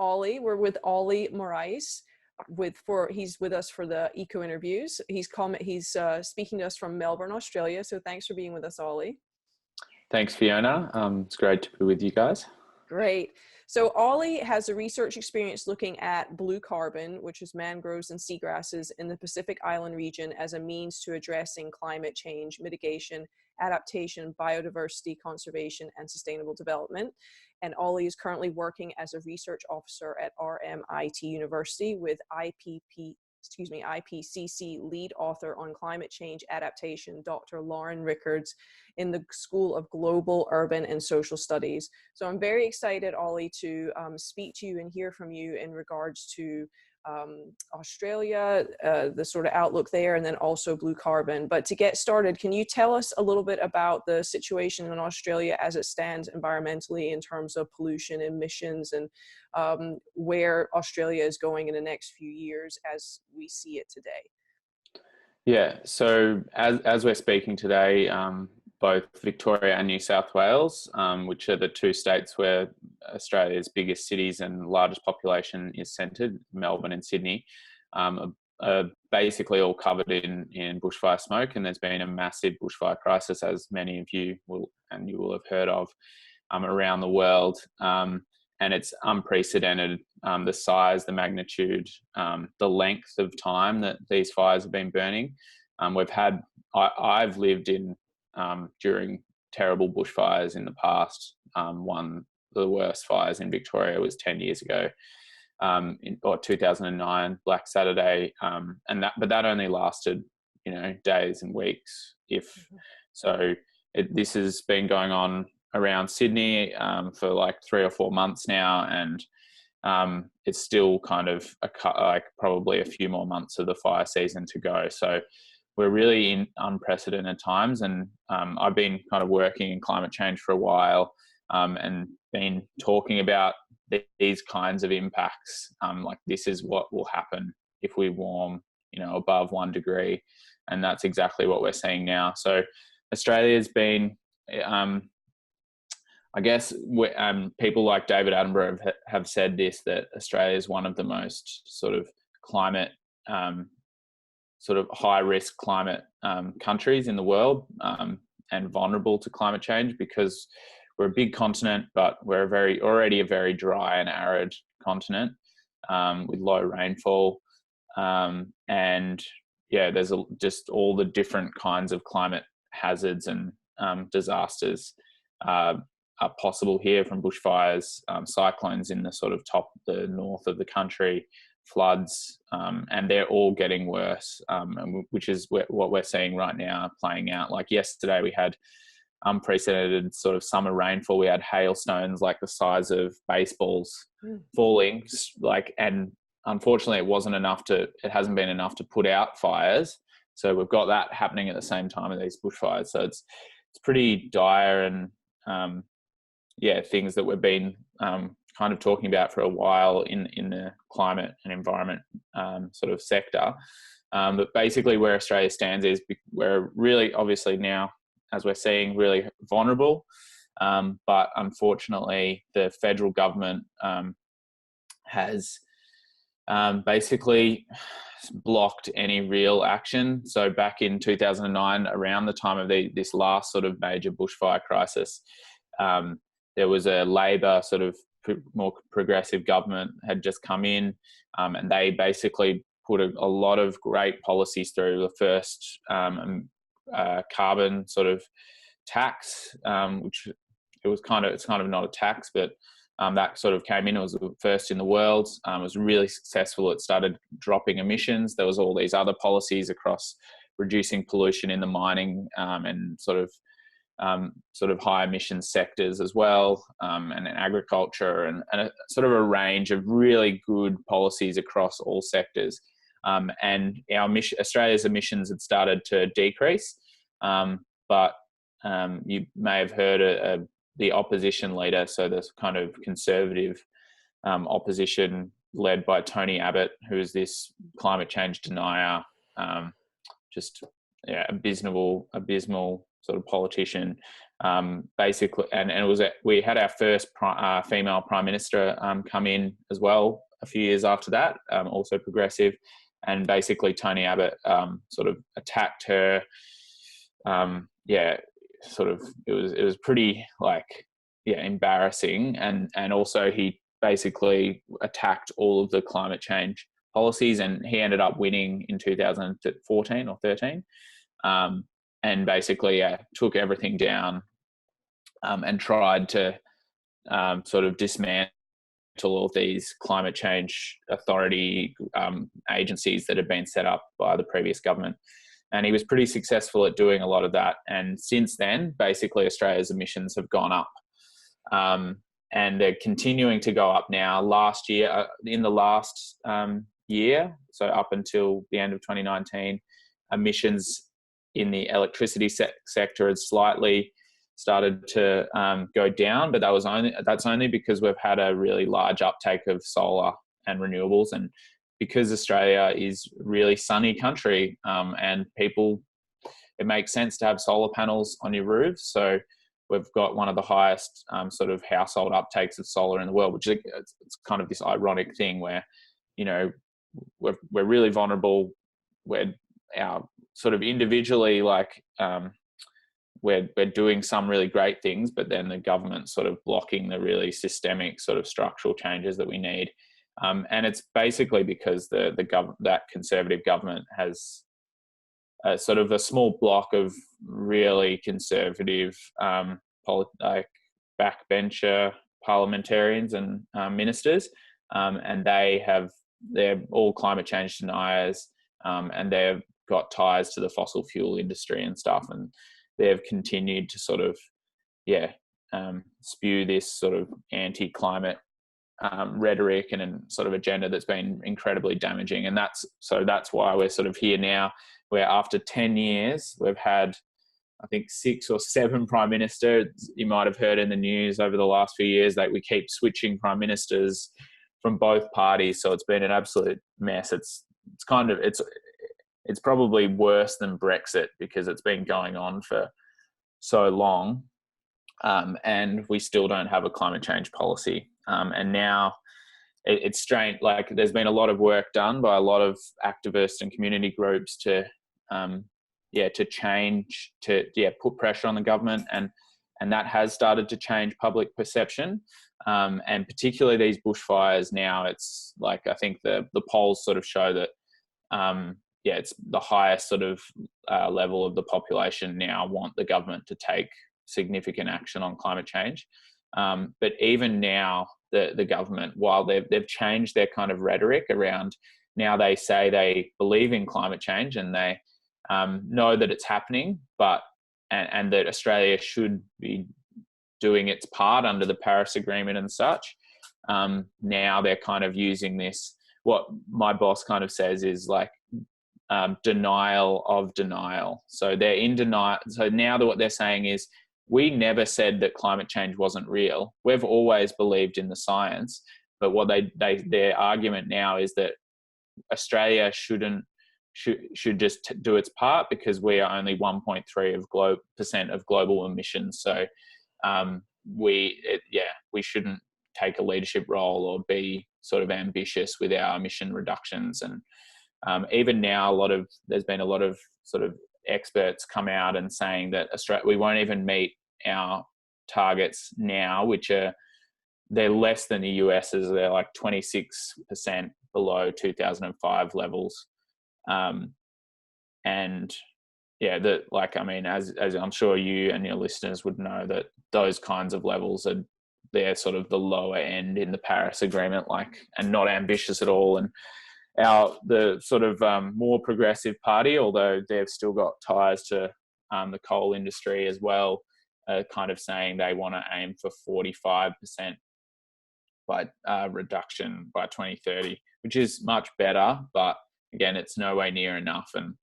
Oli. We're with Oli Moraes. He's with us for the eco interviews. He's speaking to us from Melbourne, Australia. So thanks for being with us, Oli. Thanks, Fiona. It's great to be with you guys. Great. So Oli has a research experience looking at blue carbon, which is mangroves and seagrasses in the Pacific Island region as a means to addressing climate change, mitigation, adaptation, biodiversity, conservation, and sustainable development. And Oli is currently working as a research officer at RMIT University with IPCC lead author on climate change adaptation, Dr. Lauren Rickards, in the School of Global, Urban, and Social Studies. So I'm very excited, Oli, to speak to you and hear from you in regards to Australia, the sort of outlook there, and then also blue carbon. But to get started, can you tell us a little bit about the situation in Australia as it stands environmentally in terms of pollution, emissions, and where Australia is going in the next few years as we see it today? Yeah, so as we're speaking today, both Victoria and New South Wales, which are the two states where Australia's biggest cities and largest population is centred, Melbourne and Sydney, are basically all covered in bushfire smoke, and there's been a massive bushfire crisis, as many of you will have heard of, around the world, and it's unprecedented, the size, the magnitude, the length of time that these fires have been burning. I've lived in during terrible bushfires in the past. One of the worst fires in Victoria was 10 years ago, in 2009, Black Saturday, but that only lasted, days and weeks. This has been going on around Sydney for like 3 or 4 months now, and it's still kind of probably a few more months of the fire season to go. So we're really in unprecedented times, and I've been kind of working in climate change for a while, and been talking about these kinds of impacts. Like, this is what will happen if we warm, above 1 degree, and that's exactly what we're seeing now. So Australia's been, I guess, people like David Attenborough have said this, that Australia is one of the most sort of climate, sort of high-risk climate countries in the world, and vulnerable to climate change because we're a big continent, but we're already a very dry and arid continent, with low rainfall, and there's just all the different kinds of climate hazards and disasters are possible here, from bushfires, cyclones in the sort of the north of the country, floods, and they're all getting worse, which is what we're seeing right now playing out. Like yesterday, we had unprecedented sort of summer rainfall. We had hailstones like the size of baseballs falling, and unfortunately, it hasn't been enough to put out fires. So we've got that happening at the same time of these bushfires. So it's pretty dire, and things that we've been kind of talking about for a while in the climate and environment sort of sector. But basically where Australia stands is we're really, obviously now, as we're seeing, really vulnerable. But unfortunately, the federal government has basically blocked any real action. So back in 2009, around the time of this last sort of major bushfire crisis, there was a Labor sort of more progressive government had just come in, and they basically put a lot of great policies through. The first carbon sort of tax, which it's kind of not a tax, but that sort of came in. It was the first in the world. It was really successful. It started dropping emissions. There was all these other policies across reducing pollution in the mining and sort of high emission sectors as well, and in agriculture, and a sort of a range of really good policies across all sectors. And Australia's emissions had started to decrease, but you may have heard the opposition leader, so this kind of conservative opposition led by Tony Abbott, who is this climate change denier, abysmal sort of politician, Basically, and it was we had our first female prime minister come in as well a few years after that, also progressive, and basically Tony Abbott sort of attacked her. Sort of it was pretty embarrassing, and also he basically attacked all of the climate change policies, and he ended up winning in 2014 or 13, and basically took everything down, and tried to sort of dismantle all of these climate change authority agencies that had been set up by the previous government. And he was pretty successful at doing a lot of that. And since then, basically Australia's emissions have gone up. And they're continuing to go up now. Last year, in the last year, so up until the end of 2019, emissions in the electricity sector had slightly started to go down, but that's only because we've had a really large uptake of solar and renewables, and because Australia is a really sunny country, and it makes sense to have solar panels on your roof. So we've got one of the highest sort of household uptakes of solar in the world, which is it's kind of this ironic thing where, we're really vulnerable. We're sort of individually we're doing some really great things, but then the government's sort of blocking the really systemic sort of structural changes that we need. And it's basically because that Conservative government has sort of a small block of really conservative backbencher parliamentarians and ministers, and they're all climate change deniers, and they've got ties to the fossil fuel industry and stuff, and they've continued to sort of spew this sort of anti-climate rhetoric and sort of agenda that's been incredibly damaging. And that's why we're sort of here now, where after 10 years we've had, I think, 6 or 7 prime ministers. You might have heard in the news over the last few years that we keep switching prime ministers from both parties, so it's been an absolute mess. It's probably worse than Brexit because it's been going on for so long, and we still don't have a climate change policy. And now it's strange. Like, there's been a lot of work done by a lot of activists and community groups to change, put pressure on the government, and that has started to change public perception. And particularly these bushfires now, it's like, I think the polls sort of show that it's the highest sort of level of the population now want the government to take significant action on climate change. But even now, the government, while they've changed their kind of rhetoric around, now they say they believe in climate change and they know that it's happening, and that Australia should be doing its part under the Paris Agreement and such. Now they're kind of using this, what my boss kind of says is like, denial of denial. So they're in denial. So now what they're saying is, we never said that climate change wasn't real. We've always believed in the science. But what their argument now is that Australia should just do its part because we are only 1.3% of global emissions. So we shouldn't take a leadership role or be sort of ambitious with our emission reductions. And even now, there's been a lot of sort of experts come out and saying that we won't even meet our targets now, they're less than the US's. They're like 26% below 2005 levels. And as I'm sure you and your listeners would know, that those kinds of levels they're sort of the lower end in the Paris Agreement, and not ambitious at all. And the sort of more progressive party, although they've still got ties to the coal industry as well, kind of saying they want to aim for 45% reduction by 2030, which is much better, but again, it's no way near enough. And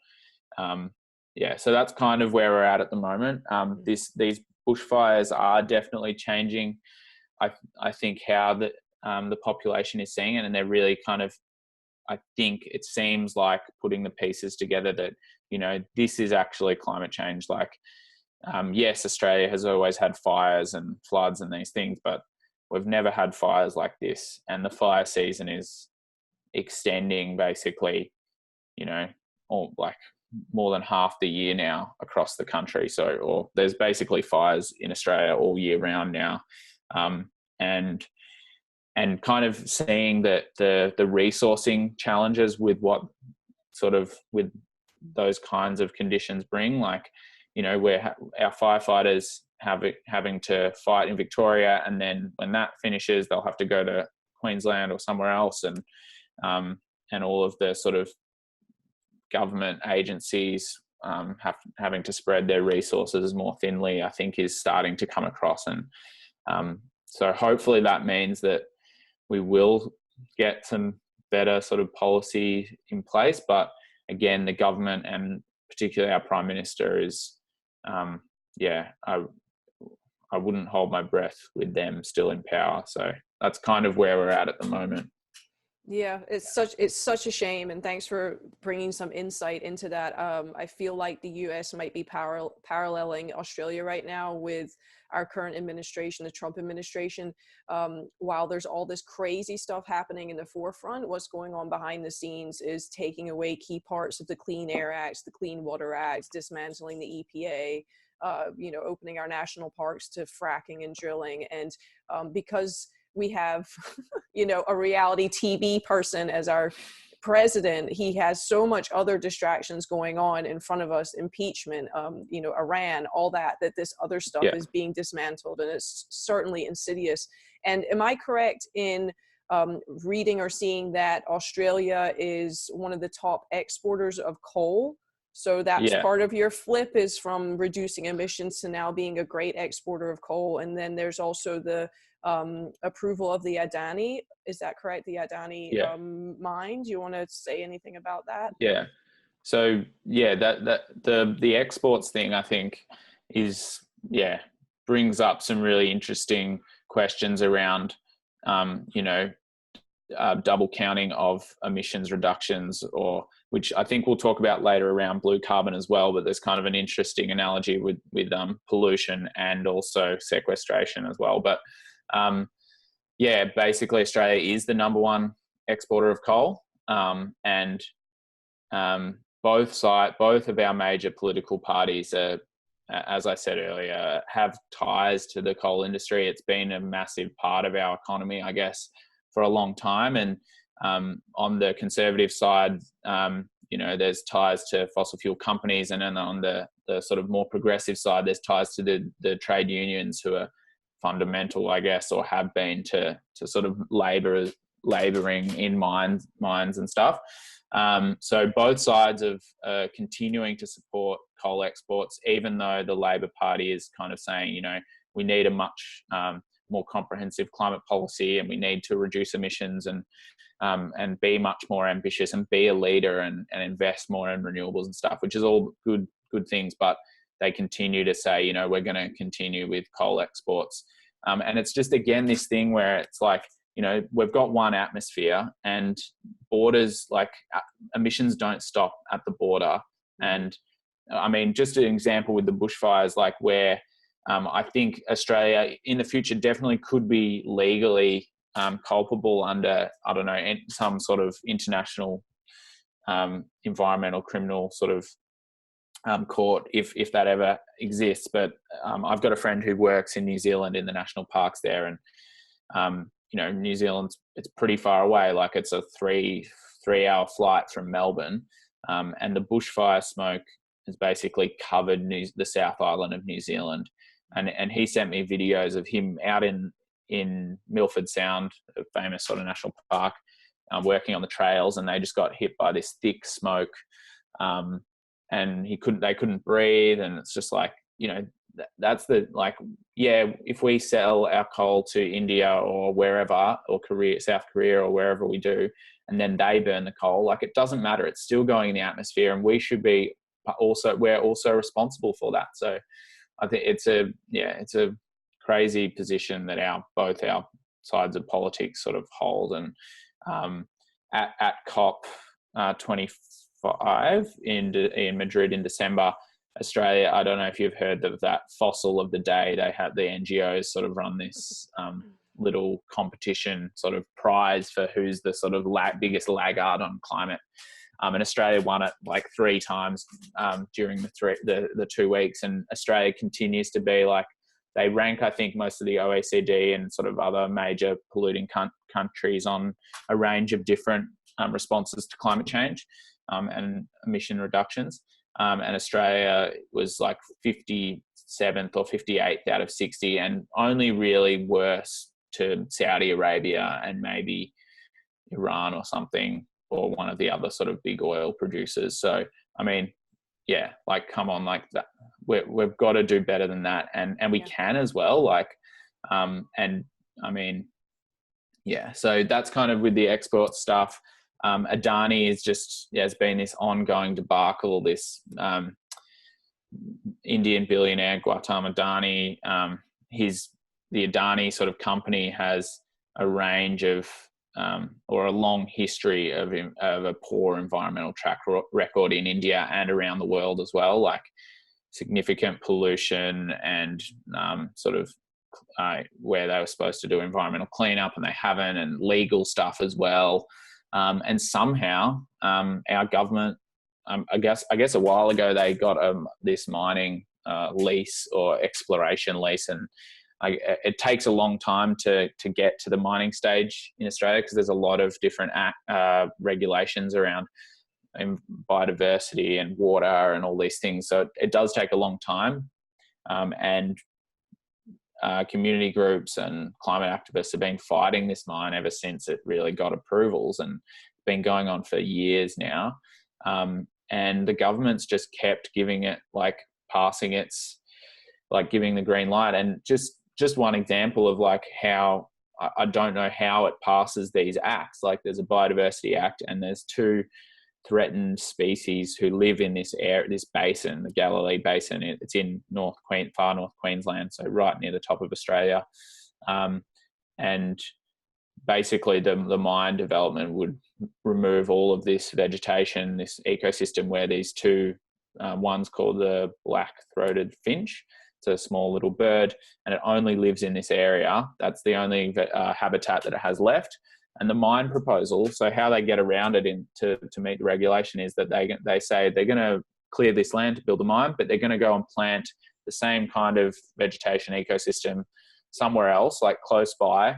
so that's kind of where we're at the moment. These bushfires are definitely changing, I think, how the population is seeing it, and they're really kind of, I think it seems like putting the pieces together that, this is actually climate change. Like, yes, Australia has always had fires and floods and these things, but we've never had fires like this. And the fire season is extending basically, or like more than half the year now across the country. So, or there's basically fires in Australia all year round now. And kind of seeing that the resourcing challenges with what sort of with those kinds of conditions bring, like, where our firefighters having to fight in Victoria, and then when that finishes, they'll have to go to Queensland or somewhere else, and all of the sort of government agencies having to spread their resources more thinly, I think is starting to come across. And so hopefully that means that we will get some better sort of policy in place. But again, the government and particularly our Prime Minister is, I wouldn't hold my breath with them still in power. So that's kind of where we're at the moment. Yeah, it's such a shame, and thanks for bringing some insight into that. I feel like the US might be paralleling Australia right now with our current administration, the Trump administration. While there's all this crazy stuff happening in the forefront, what's going on behind the scenes is taking away key parts of the Clean Air Act, the Clean Water Act, dismantling the EPA, opening our national parks to fracking and drilling. And because we have, a reality TV person as our president, he has so much other distractions going on in front of us, impeachment, Iran, all that this other stuff is being dismantled, and it's certainly insidious. And am I correct in reading or seeing that Australia is one of the top exporters of coal? So that's part of your flip, is from reducing emissions to now being a great exporter of coal. And then there's also the approval of the Adani. Is that correct? The Adani mine. Do you want to say anything about that? Yeah. So that the exports thing, I think, is brings up some really interesting questions around double counting of emissions reductions, or which I think we'll talk about later around blue carbon as well. But there's kind of an interesting analogy with pollution and also sequestration as well. But basically Australia is the number one exporter of coal, and both of our major political parties are, as I said earlier, have ties to the coal industry. It's been a massive part of our economy, I guess, for a long time. And on the Conservative side, there's ties to fossil fuel companies, and then on the sort of more progressive side, there's ties to the trade unions, who are fundamental, I guess, or have been to sort of labouring in mines and stuff. So both sides of continuing to support coal exports, even though the Labor Party is kind of saying, we need a much more comprehensive climate policy, and we need to reduce emissions and be much more ambitious and be a leader and invest more in renewables and stuff, which is all good things. But they continue to say, we're going to continue with coal exports. And it's just, again, this thing where it's like, we've got one atmosphere, and borders, like emissions don't stop at the border. And I mean, just an example with the bushfires, like where I think Australia in the future definitely could be legally culpable under, I don't know, some sort of international environmental criminal sort of court, if that ever exists. But I've got a friend who works in New Zealand in the national parks there, and New Zealand's, it's pretty far away. Like it's a three-hour flight from Melbourne, and the bushfire smoke has basically covered the South Island of New Zealand. And he sent me videos of him out in Milford Sound, a famous sort of national park, working on the trails, and they just got hit by this thick smoke, and they couldn't breathe. And it's just like, that's the, like, if we sell our coal to India or wherever, or South Korea or wherever we do, and then they burn the coal, like, it doesn't matter. It's still going in the atmosphere, and we're also responsible for that. So I think it's a crazy position that both our sides of politics sort of hold. And at COP 25 in Madrid in December, Australia, I don't know if you've heard of that fossil of the day. They have the NGOs sort of run this little competition sort of prize for who's the sort of biggest laggard on climate. And Australia won it like 3 times during the 2 weeks. And Australia continues to be like, they rank, I think, most of the OECD and sort of other major polluting countries on a range of different responses to climate change and emission reductions. And Australia was like 57th or 58th out of 60, and only really worse to Saudi Arabia and maybe Iran or something, or one of the other sort of big oil producers. So, I mean, yeah, like, come on, like that. We've got to do better than that, and we can as well. Like, and I mean, yeah. So that's kind of with the export stuff. Adani is just, has been this ongoing debacle. This Indian billionaire Gautam Adani, the Adani sort of company has a range of or a long history of a poor environmental track record in India and around the world as well, like significant pollution and sort of where they were supposed to do environmental cleanup and they haven't, and legal stuff as well. And somehow our government, I guess a while ago, they got this mining lease or exploration lease, and it takes a long time to get to the mining stage in Australia because there's a lot of different regulations around biodiversity and water and all these things. So it does take a long time, and community groups and climate activists have been fighting this mine ever since it really got approvals, and been going on for years now. And the government's just kept giving it, like, passing its, like, giving the green light. And just one example of like how I don't know how it passes these acts. Like, there's a Biodiversity Act, and there's 2 threatened species who live in this area, this basin, the Galilee Basin. It's in far north Queensland, so right near the top of Australia. And basically the mine development would remove all of this vegetation, this ecosystem where these 2, one's called the black-throated finch. It's a small little bird, and it only lives in this area. That's the only habitat that it has left. And the mine proposal, so how they get around it to meet the regulation, is that they say they're going to clear this land to build a mine, but they're going to go and plant the same kind of vegetation ecosystem somewhere else, like close by.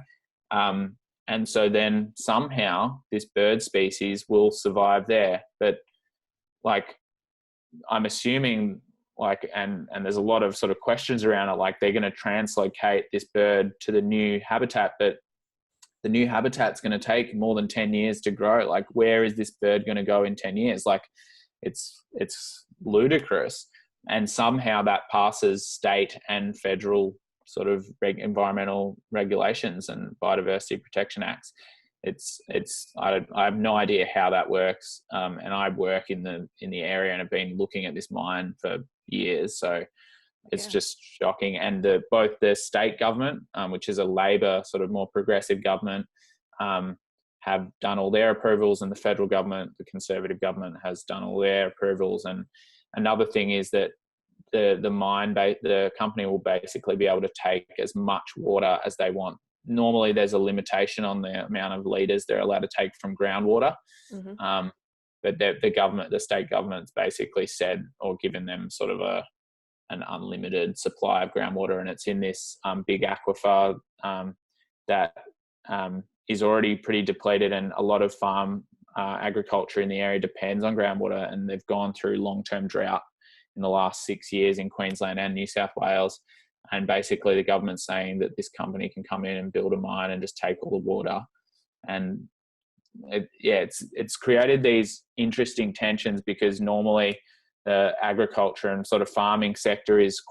And so then somehow this bird species will survive there. But like, I'm assuming, like, and there's a lot of sort of questions around it, like they're going to translocate this bird to the new habitat, but the new habitat's going to take more than 10 years to grow. Like, where is this bird going to go in 10 years? Like, it's ludicrous. And somehow that passes state and federal sort of environmental regulations and biodiversity protection acts. I have no idea how that works. And I work in the area and have been looking at this mine for years. So it's just shocking. And both the state government, which is a Labor sort of more progressive government, have done all their approvals, and the federal government, the Conservative government, has done all their approvals. And another thing is that the company will basically be able to take as much water as they want. Normally there's a limitation on the amount of litres they're allowed to take from groundwater. Mm-hmm. But the state government's basically said, or given them sort of an unlimited supply of groundwater, and it's in this big aquifer that is already pretty depleted, and a lot of farm agriculture in the area depends on groundwater, and they've gone through long-term drought in the last 6 years in Queensland and New South Wales. And basically the government's saying that this company can come in and build a mine and just take all the water. And it's created these interesting tensions, because normally the agriculture and sort of farming sector is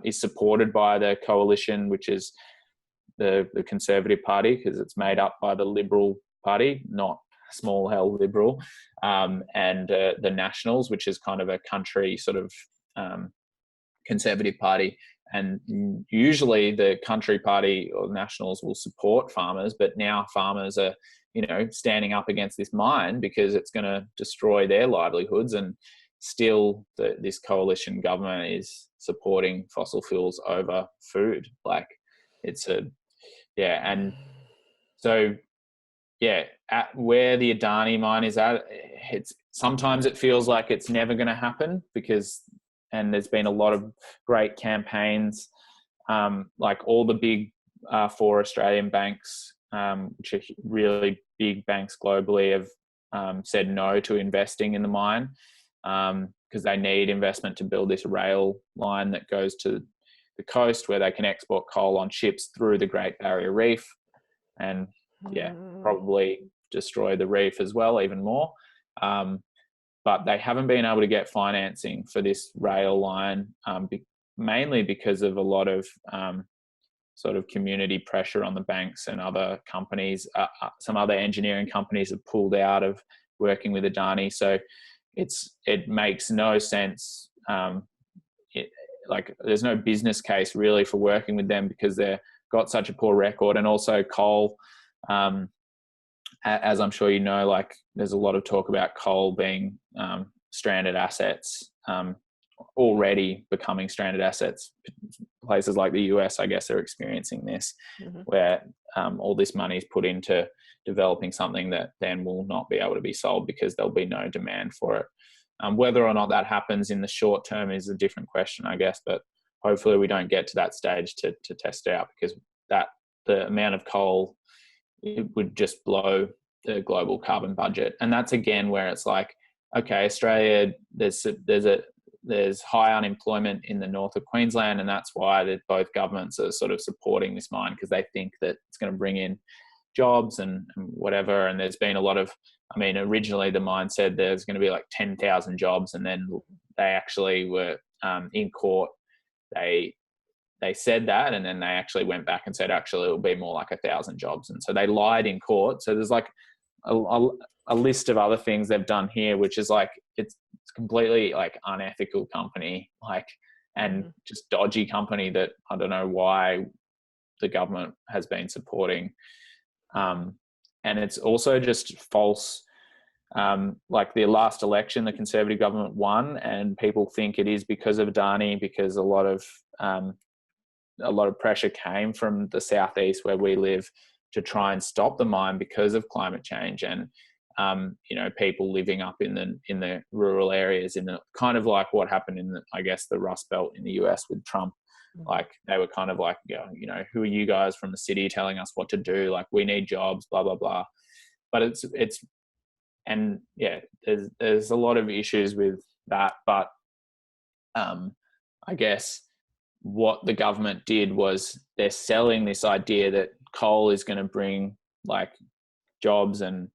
is supported by the coalition, which is the Conservative Party, because it's made up by the Liberal Party, not small L Liberal, and the Nationals, which is kind of a country sort of Conservative Party. And usually the country party or Nationals will support farmers, but now farmers are, standing up against this mine because it's going to destroy their livelihoods. And still this coalition government is supporting fossil fuels over food. Like it's and so at where the Adani mine is at, it's sometimes it feels like it's never going to happen and there's been a lot of great campaigns, like all the big 4 Australian banks, which are really big banks globally, have said no to investing in the mine because they need investment to build this rail line that goes to the coast where they can export coal on ships through the Great Barrier Reef and probably destroy the reef as well even more. But they haven't been able to get financing for this rail line, mainly because of a lot of sort of community pressure on the banks and other companies. Some other engineering companies have pulled out of working with Adani. So it makes no sense. There's no business case really for working with them because they've got such a poor record. And also coal, as I'm sure you know, like there's a lot of talk about coal being stranded assets, already becoming stranded assets. Places like the US, I guess, are experiencing this, where all this money is put into developing something that then will not be able to be sold because there'll be no demand for it. Whether or not that happens in the short term is a different question, I guess, but hopefully we don't get to that stage to test out, because the amount of coal, it would just blow the global carbon budget. And that's again where it's like, okay, Australia, there's high unemployment in the north of Queensland, and that's why both governments are sort of supporting this mine, because they think that it's going to bring in jobs and whatever. And there's been a lot of, originally the mine said there's going to be like 10,000 jobs, and then they actually were in court. They said that, and then they actually went back and said actually it'll be more like 1,000 jobs, and so they lied in court. So there's like a list of other things they've done here, which is like it's completely like unethical company, and just dodgy company that I don't know why the government has been supporting. And it's also just false. Like the last election, the Conservative government won, and people think it is because of Adani, because a lot of pressure came from the southeast where we live to try and stop the mine because of climate change, and people living up in the rural areas, in the kind of like what happened in the Rust Belt in the US with Trump. Like they were kind of like, who are you guys from the city telling us what to do? Like we need jobs, blah blah blah. But there's a lot of issues with that. But I guess what the government did was they're selling this idea that coal is going to bring like jobs and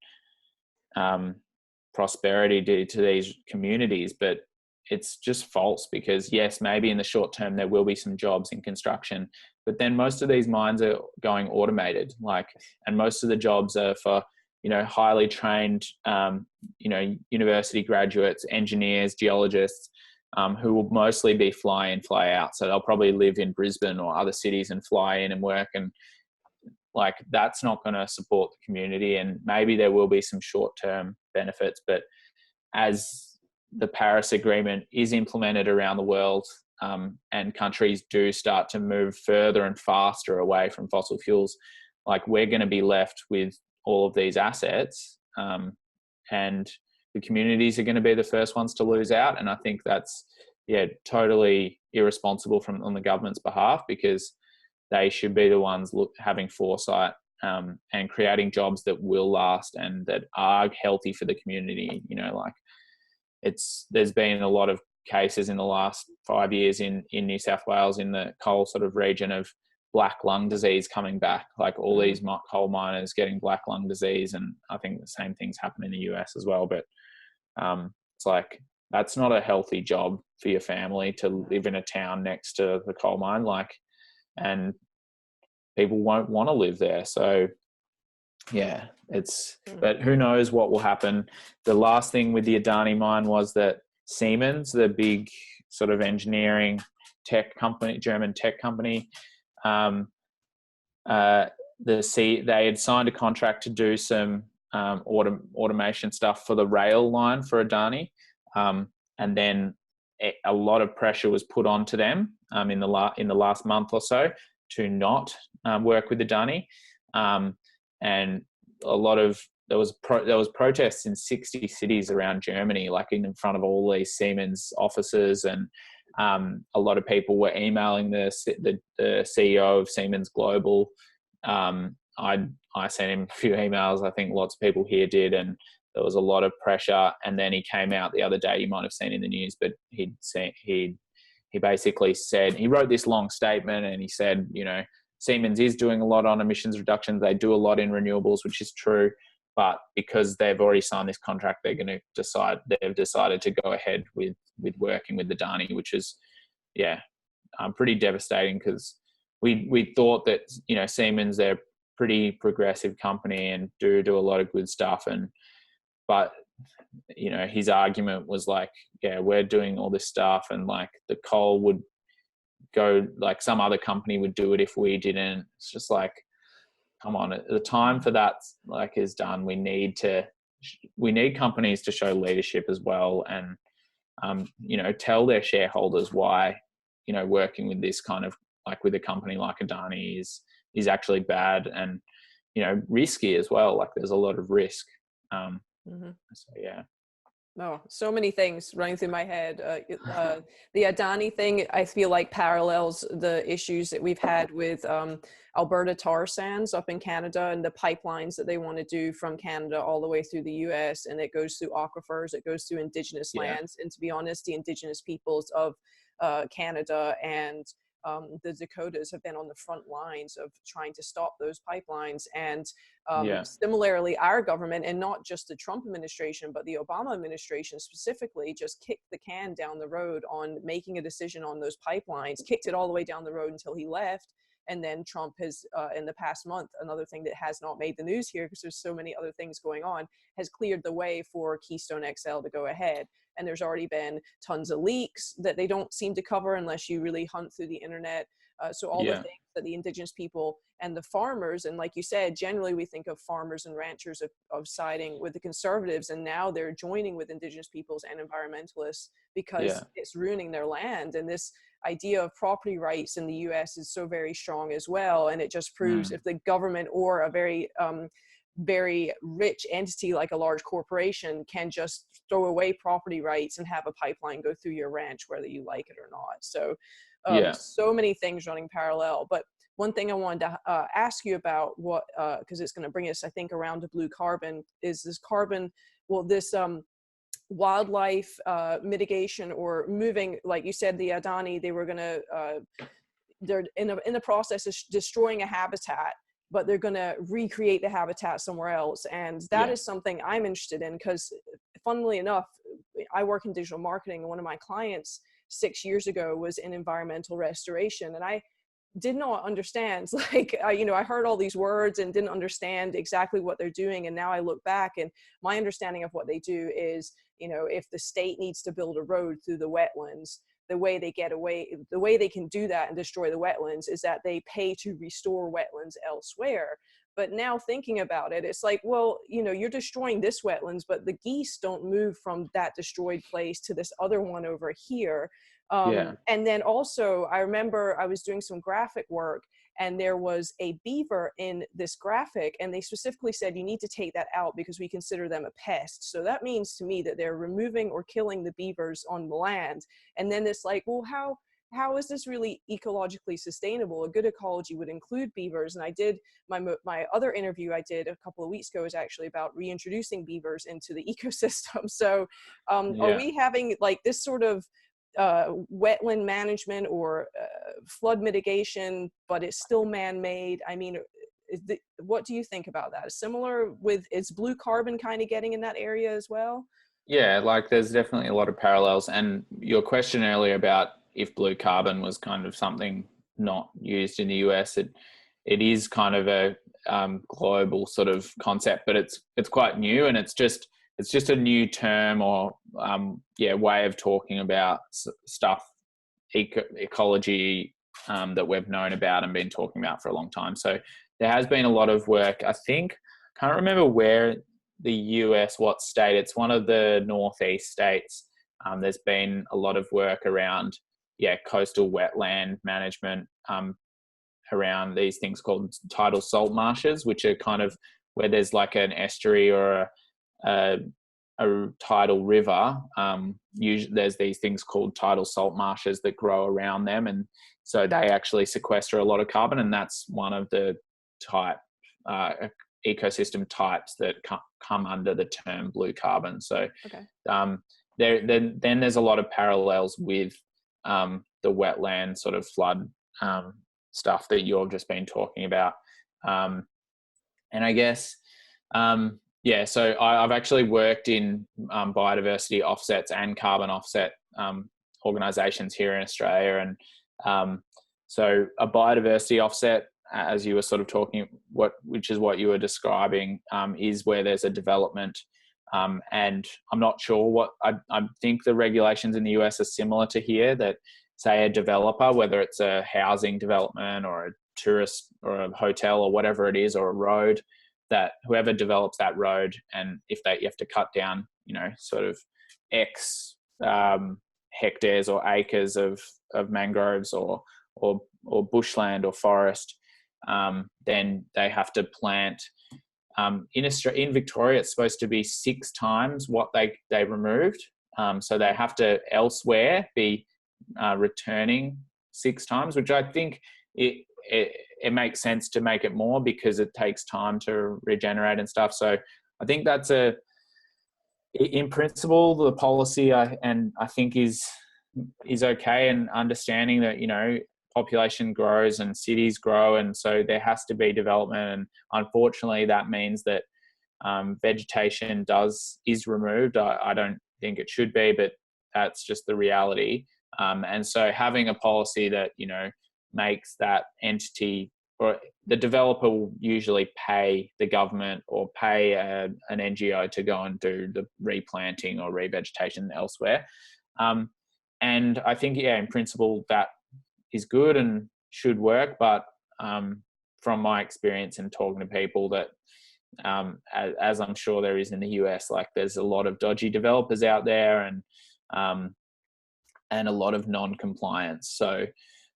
prosperity to these communities, but it's just false, because yes, maybe in the short term there will be some jobs in construction, but then most of these mines are going automated, and most of the jobs are for highly trained university graduates, engineers, geologists, who will mostly be fly in, fly out. So they'll probably live in Brisbane or other cities and fly in and work, and that's not going to support the community. And maybe there will be some short-term benefits, but as the Paris Agreement is implemented around the world, and countries do start to move further and faster away from fossil fuels, we're going to be left with all of these assets, and the communities are going to be the first ones to lose out. And I think that's totally irresponsible on the government's behalf, because they should be the ones having foresight, and creating jobs that will last and that are healthy for the community. There's been a lot of cases in the last 5 years in New South Wales, in the coal sort of region, of black lung disease coming back, all these coal miners getting black lung disease. And I think the same things happen in the US as well. But it's that's not a healthy job for your family, to live in a town next to the coal mine, and people won't want to live there. So but who knows what will happen. The last thing with the Adani mine was that Siemens, the big sort of engineering tech company, German tech company, they had signed a contract to do some automation stuff for the rail line for Adani, and then a lot of pressure was put onto them in the last month or so to not work with Adani, and a lot of there was protests in 60 cities around Germany, like in front of all these Siemens offices, and a lot of people were emailing the CEO of Siemens Global. I sent him a few emails. I think lots of people here did, and there was a lot of pressure. And then he came out the other day. You might have seen in the news, but he basically said, he wrote this long statement, and he said, Siemens is doing a lot on emissions reductions. They do a lot in renewables, which is true. But because they've already signed this contract, they've decided to go ahead with working with Adani, which is, pretty devastating, because we thought that, Siemens, they're a pretty progressive company and do a lot of good stuff. But his argument was like, we're doing all this stuff, and like the coal would go, like some other company would do it if we didn't. It's just like, come on, the time for that like is done. We need companies to show leadership as well, and tell their shareholders why working with this kind of, like with a company like Adani is actually bad and risky as well. Like there's a lot of risk. So yeah. Oh, so many things running through my head. The Adani thing, I feel like parallels the issues that we've had with Alberta tar sands up in Canada, and the pipelines that they want to do from Canada all the way through the US, and it goes through aquifers, it goes through Indigenous lands. And to be honest, the Indigenous peoples of Canada and the Dakotas have been on the front lines of trying to stop those pipelines. And similarly, our government, and not just the Trump administration, but the Obama administration specifically, just kicked the can down the road on making a decision on those pipelines, kicked it all the way down the road until he left. And then Trump has, in the past month, another thing that has not made the news here because there's so many other things going on, has cleared the way for Keystone XL to go ahead. And there's already been tons of leaks that they don't seem to cover unless you really hunt through the internet. So all the things that the Indigenous people and the farmers, and like you said, generally we think of farmers and ranchers of siding with the conservatives, and now they're joining with Indigenous peoples and environmentalists because it's ruining their land. And this idea of property rights in the US is so very strong as well. And it just proves if the government or a very rich entity like a large corporation can just throw away property rights and have a pipeline go through your ranch whether you like it or not. So so many things running parallel. But one thing I wanted to ask you about, what because it's going to bring us, I think, around to blue carbon, is this carbon, this wildlife mitigation, or moving, like you said, the Adani, they were going to they're in the process of destroying a habitat, but they're going to recreate the habitat somewhere else. And that is something I'm interested in, because funnily enough, I work in digital marketing, and one of my clients 6 years ago was in environmental restoration. And I did not understand, like, I heard all these words and didn't understand exactly what they're doing. And now I look back, and my understanding of what they do is, if the state needs to build a road through the wetlands, the way they can do that and destroy the wetlands is that they pay to restore wetlands elsewhere. But now thinking about it, it's like, well, you're destroying this wetlands, but the geese don't move from that destroyed place to this other one over here. And then also, I remember I was doing some graphic work, and there was a beaver in this graphic, and they specifically said, you need to take that out because we consider them a pest. So that means to me that they're removing or killing the beavers on the land. And then it's like, well, how is this really ecologically sustainable? A good ecology would include beavers. And I did my other interview I did a couple of weeks ago is actually about reintroducing beavers into the ecosystem. So are we having like this sort of wetland management or flood mitigation, but it's still man-made? I mean, what do you think about that? Similar with, is blue carbon kind of getting in that area as well? Yeah, like there's definitely a lot of parallels. And your question earlier about if blue carbon was kind of something not used in the US, it is kind of a global sort of concept, but it's quite new, and it's just a new term or way of talking about stuff, ecology, that we've known about and been talking about for a long time. So there has been a lot of work. I think, can't remember where the US, what state, it's one of the Northeast states, There's been a lot of work around, coastal wetland management, around these things called tidal salt marshes, which are kind of where there's like an estuary or a tidal river. Usually there's these things called tidal salt marshes that grow around them, and so they actually sequester a lot of carbon, and that's one of the ecosystem types that come under the term blue carbon. So okay. then there's a lot of parallels with the wetland sort of flood stuff that you've just been talking about. And I guess, so I've actually worked in biodiversity offsets and carbon offset organisations here in Australia. And so a biodiversity offset, as you were sort of talking, which is what you were describing, is where there's a development. And I'm not sure what, I think the regulations in the US are similar to here, that say a developer, whether it's a housing development or a tourist or a hotel or whatever it is, or a road, that whoever develops that road, and if you have to cut down, sort of X hectares or acres of mangroves or bushland or forest, then they have to plant. In Victoria, it's supposed to be 6 times what they removed. So they have to elsewhere be returning 6 times, which I think it makes sense to make it more, because it takes time to regenerate and stuff. So I think that's in principle, the policy I think is okay, and understanding that, population grows and cities grow, and so there has to be development, and unfortunately that means that vegetation is removed. I don't think it should be, but that's just the reality. And so having a policy that makes that entity, or the developer will usually pay the government or pay an NGO to go and do the replanting or revegetation elsewhere. And I think, in principle, that is good and should work. But from my experience in talking to people, that as I'm sure there is in the US, like there's a lot of dodgy developers out there, and a lot of non-compliance. So,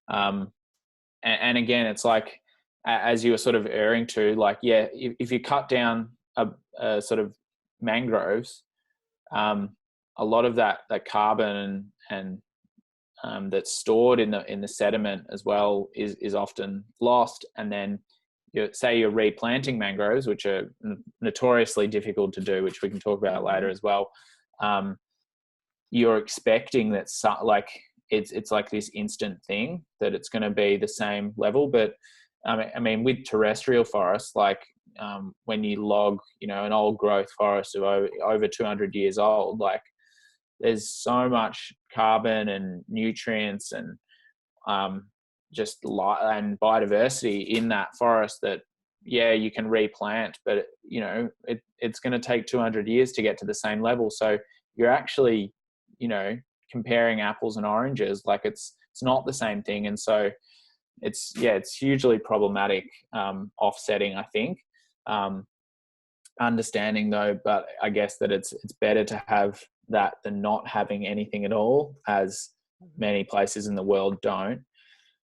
and again, it's like, as you were sort of erring to, like, if you cut down a sort of mangroves, a lot of that carbon and that's stored in the sediment as well is often lost. And then you're replanting mangroves, which are notoriously difficult to do, which we can talk about later as well. You're expecting that it's like this instant thing, that it's going to be the same level. But I mean, with terrestrial forests, like when you log, an old growth forest of over 200 years old, like there's so much carbon and nutrients and just light and biodiversity in that forest that, you can replant, but it's going to take 200 years to get to the same level. So you're actually, comparing apples and oranges, like it's not the same thing. And so it's hugely problematic, offsetting, I think. Understanding though, but I guess that it's better to have that than not having anything at all, as many places in the world don't.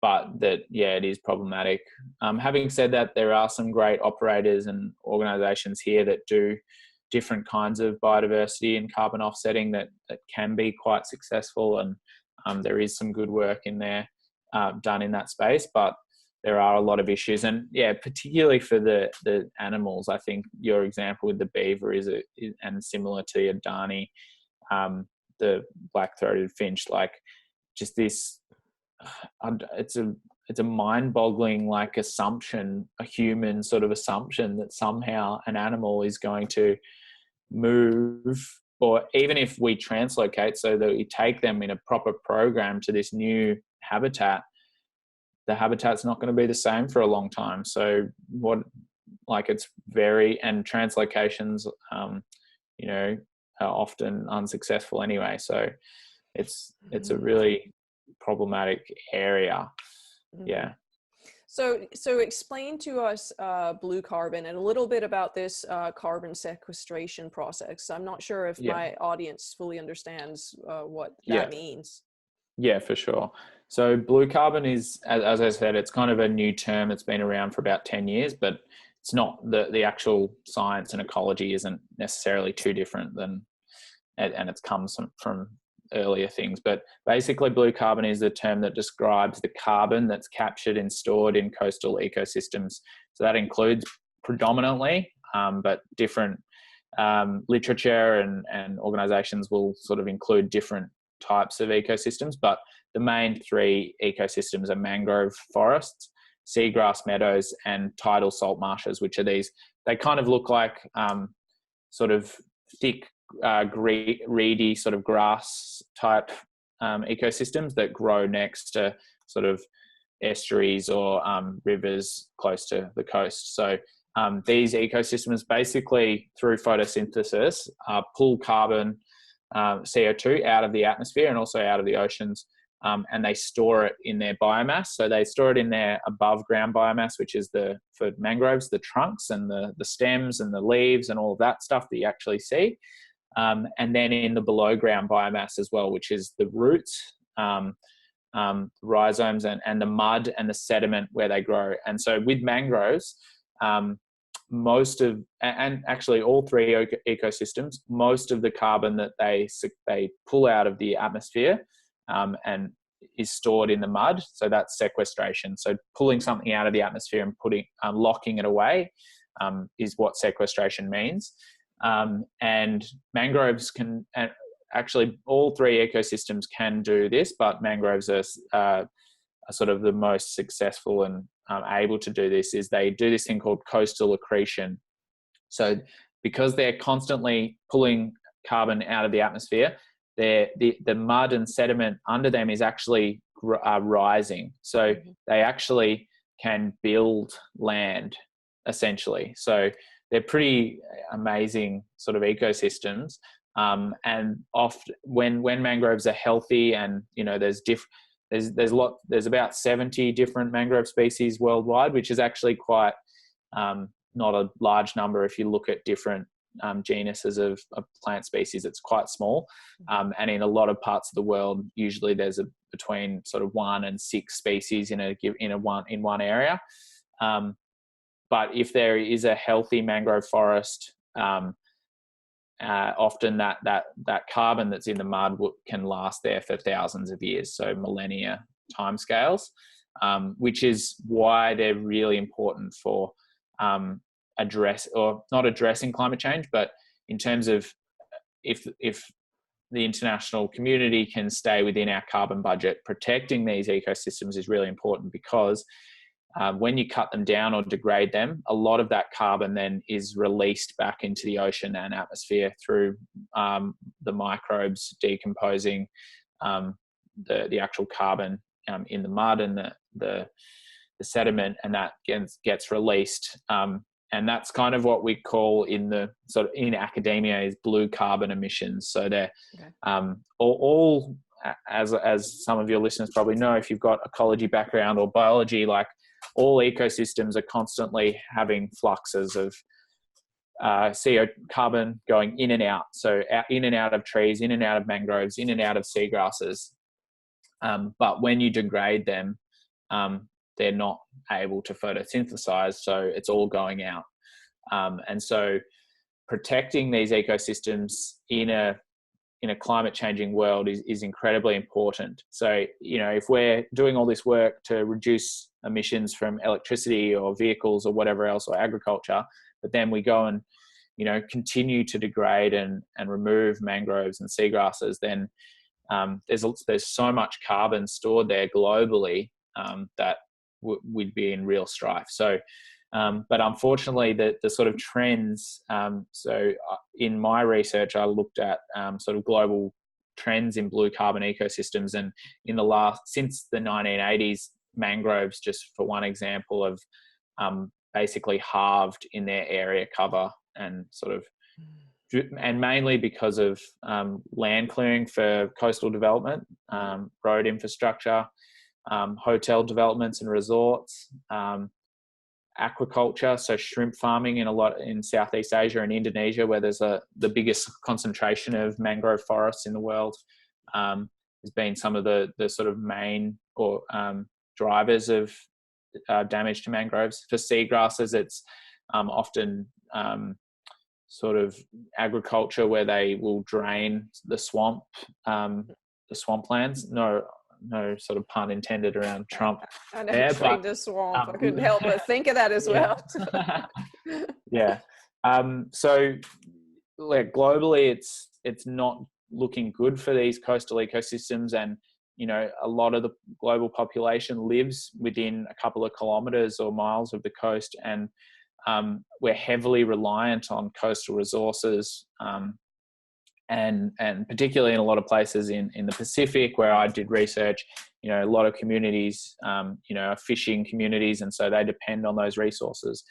But that, it is problematic. Having said that, there are some great operators and organisations here that do different kinds of biodiversity and carbon offsetting that can be quite successful, and there is some good work in there done in that space. But there are a lot of issues, and particularly for the animals. I think your example with the beaver is and similar to Adani, the black-throated finch, like just this. It's a mind-boggling like assumption, a human sort of assumption, that somehow an animal is going to move, or even if we translocate so that we take them in a proper program to this new habitat, the habitat's not going to be the same for a long time. So and translocations, are often unsuccessful anyway. So it's a really problematic area. So explain to us blue carbon and a little bit about this carbon sequestration process. I'm not sure if Yeah. my audience fully understands what that Yeah. means. Yeah, for sure. So blue carbon is, as I said, it's kind of a new term. It's been around for about 10 years, but it's not the actual science and ecology isn't necessarily too different than, and it's comes from earlier things. But basically blue carbon is the term that describes the carbon that's captured and stored in coastal ecosystems. So that includes predominantly, but different literature and organizations will sort of include different types of ecosystems, but the main three ecosystems are mangrove forests, seagrass meadows, and tidal salt marshes, which are these, they kind of look like sort of thick, reedy sort of grass type ecosystems that grow next to sort of estuaries or rivers close to the coast. So these ecosystems basically through photosynthesis pull carbon, CO2 out of the atmosphere and also out of the oceans, and they store it in their biomass. So they store it in their above ground biomass, which is for mangroves, the trunks and the stems and the leaves and all of that stuff that you actually see. And then in the below ground biomass as well, which is the roots, rhizomes and the mud and the sediment where they grow. And so with mangroves, most of, and actually all three ecosystems, most of the carbon that they pull out of the atmosphere and is stored in the mud. So that's sequestration. So pulling something out of the atmosphere and locking it away is what sequestration means. And mangroves can, actually all three ecosystems can do this, but mangroves are sort of the most successful and able to do this. Is they do this thing called coastal accretion. So because they're constantly pulling carbon out of the atmosphere, the mud and sediment under them is actually rising. So they actually can build land essentially. So they're pretty amazing sort of ecosystems. And often when mangroves are healthy, and you know there's about 70 different mangrove species worldwide, which is actually quite not a large number if you look at different genuses of plant species. It's quite small, and in a lot of parts of the world, usually there's between sort of 1 and 6 species in one area. But if there is a healthy mangrove forest, often that carbon that's in the mud can last there for thousands of years, so millennia timescales, which is why they're really important for not addressing climate change, but in terms of if the international community can stay within our carbon budget, protecting these ecosystems is really important, because when you cut them down or degrade them, a lot of that carbon then is released back into the ocean and atmosphere through the microbes decomposing the actual carbon in the mud and the sediment, and that gets released. And that's kind of what we call in academia is blue carbon emissions. So they're all as some of your listeners probably know, if you've got ecology background or biology, like all ecosystems are constantly having fluxes of CO carbon going in and out. So in and out of trees, in and out of mangroves, in and out of seagrasses. But when you degrade them, they're not able to photosynthesize, so it's all going out. And so protecting these ecosystems in a climate changing world is incredibly important. So, you know, if we're doing all this work to reduce emissions from electricity or vehicles or whatever else, or agriculture, but then we go and, you know, continue to degrade and remove mangroves and seagrasses, then there's so much carbon stored there globally that we'd be in real strife. So, but unfortunately, the sort of trends. So, in my research, I looked at sort of global trends in blue carbon ecosystems, and since the 1980s, mangroves, just for one example, have basically halved in their area cover, and mainly because of land clearing for coastal development, road infrastructure. hotel developments and resorts, aquaculture, so shrimp farming in Southeast Asia and Indonesia, where there's the biggest concentration of mangrove forests in the world, has been some of the sort of main or drivers of damage to mangroves. For seagrasses, it's often sort of agriculture where they will drain the swamplands. No sort of pun intended around Trump. I never trained a swamp. I couldn't help but think of that as well. Yeah. So like globally, it's not looking good for these coastal ecosystems, and a lot of the global population lives within a couple of kilometers or miles of the coast, and we're heavily reliant on coastal resources, and particularly in a lot of places in the Pacific where I did research. A lot of communities are fishing communities, and so they depend on those resources,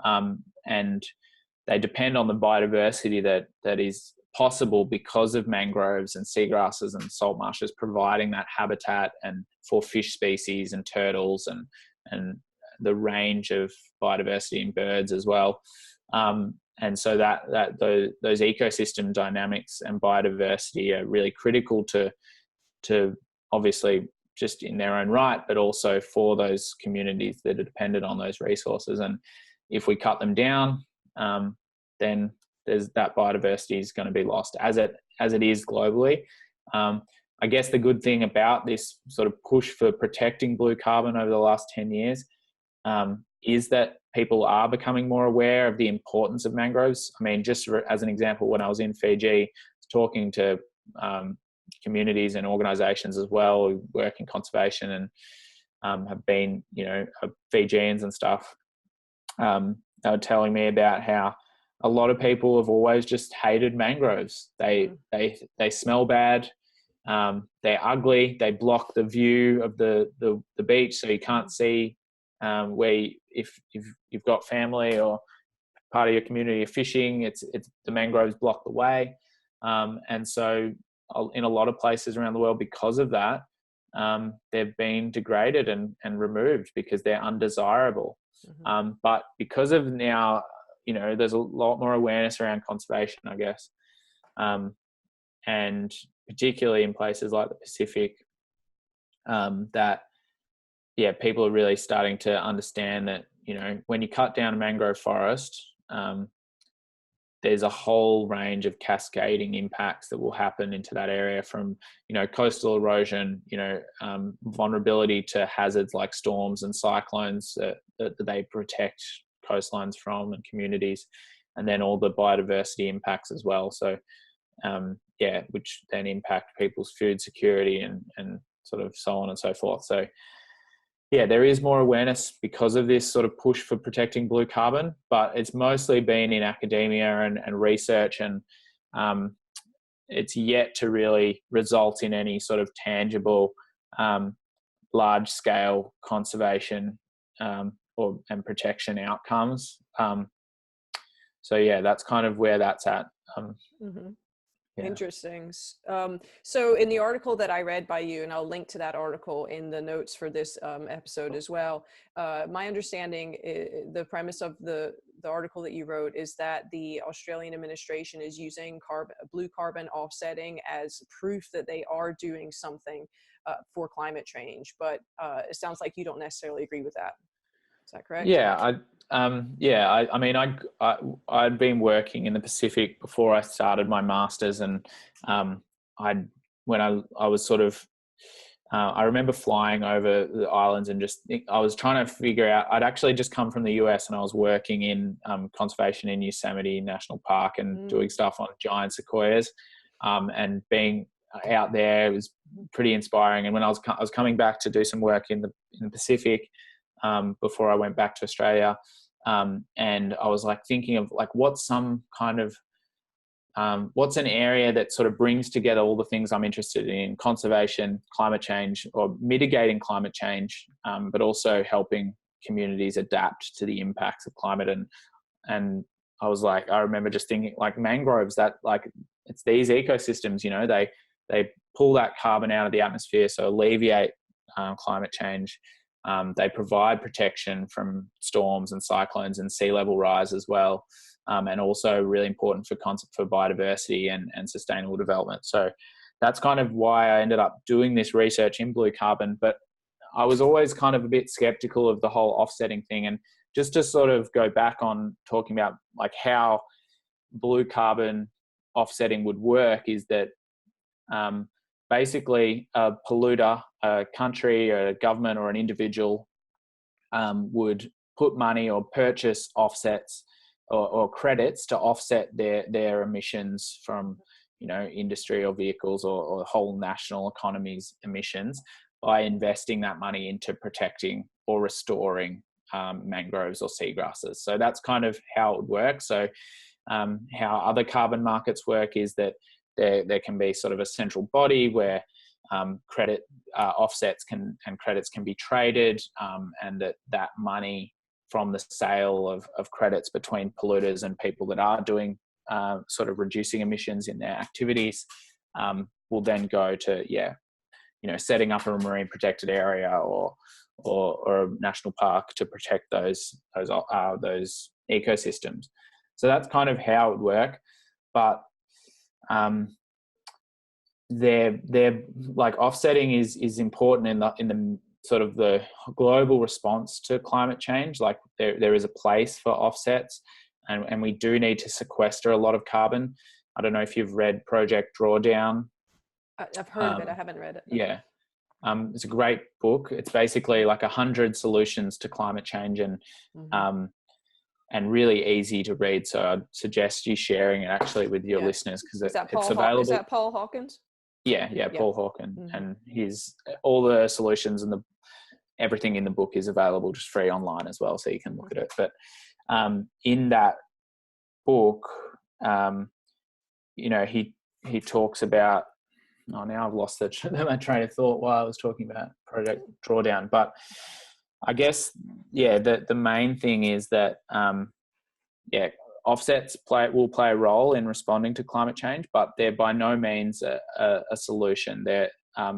and they depend on the biodiversity that is possible because of mangroves and seagrasses and salt marshes providing that habitat, and for fish species and turtles and the range of biodiversity in birds as well. And so those ecosystem dynamics and biodiversity are really critical to obviously just in their own right, but also for those communities that are dependent on those resources. And if we cut them down, then there's that biodiversity is going to be lost as it is globally. I guess the good thing about this sort of push for protecting blue carbon over the last 10 years is that people are becoming more aware of the importance of mangroves. I mean, just as an example, when I was in Fiji, talking to communities and organizations as well who work in conservation and have been, Fijians and stuff, they were telling me about how a lot of people have always just hated mangroves. They smell bad. They're ugly. They block the view of the beach, so you can't see where if you've got family or part of your community are fishing. It's the mangroves block the way, and so in a lot of places around the world, because of that, they've been degraded and removed because they're undesirable. Mm-hmm. But because of now, there's a lot more awareness around conservation, I guess, and particularly in places like the Pacific, that people are really starting to understand that when you cut down a mangrove forest, there's a whole range of cascading impacts that will happen into that area, from coastal erosion, vulnerability to hazards like storms and cyclones that they protect coastlines from and communities, and then all the biodiversity impacts as well. So which then impact people's food security and sort of so on and so forth. So there is more awareness because of this sort of push for protecting blue carbon, but it's mostly been in academia and research, and it's yet to really result in any sort of tangible, large scale conservation and protection outcomes. So that's kind of where that's at. Mm-hmm. Yeah. Interesting. So in the article that I read by you, and I'll link to that article in the notes for this episode as well, my understanding, the premise of the article that you wrote is that the Australian administration is using blue carbon offsetting as proof that they are doing something for climate change. But it sounds like you don't necessarily agree with that. Is that correct? Yeah, I mean, I'd been working in the Pacific before I started my master's, and when I was sort of, I remember flying over the islands and I was trying to figure out. I'd actually just come from the US, and I was working in conservation in Yosemite National Park and doing stuff on giant sequoias, and being out there was pretty inspiring. And when I was coming back to do some work in the Pacific. Before I went back to Australia, and I was like thinking of like what's an area that sort of brings together all the things I'm interested in: conservation, climate change, or mitigating climate change, but also helping communities adapt to the impacts of climate. And I was like, I remember just thinking like mangroves, that like it's these ecosystems, they pull that carbon out of the atmosphere, so alleviate climate change. They provide protection from storms and cyclones and sea level rise as well, and also really important for biodiversity and sustainable development. So that's kind of why I ended up doing this research in blue carbon. But I was always kind of a bit skeptical of the whole offsetting thing. And just to sort of go back on talking about like how blue carbon offsetting would work is that basically a polluter, a country or a government or an individual would put money or purchase offsets or credits to offset their emissions from, industry or vehicles or whole national economy's emissions by investing that money into protecting or restoring mangroves or seagrasses. So that's kind of how it would work. So how other carbon markets work is that there can be sort of a central body where credit offsets and credits can be traded, and that money from the sale of credits between polluters and people that are doing sort of reducing emissions in their activities will then go to setting up a marine protected area or a national park to protect those ecosystems. So that's kind of how it would work. But they're like offsetting is important in the sort of the global response to climate change. Like there is a place for offsets, and we do need to sequester a lot of carbon. I don't know if you've read Project Drawdown. I've heard of it. I haven't read it. Yeah. It's a great book. It's basically like 100 solutions to climate change and really easy to read. So I'd suggest you sharing it actually with your listeners because it's available. Is that Paul Hawkins? Yeah, Paul Hawkins, and his all the solutions and everything in the book is available just free online as well, so you can look at it. But in that book, he talks about. Oh, now I've lost my train of thought while I was talking about Project Drawdown. But I guess, the main thing is that, offsets will play a role in responding to climate change, but they're by no means a solution. They're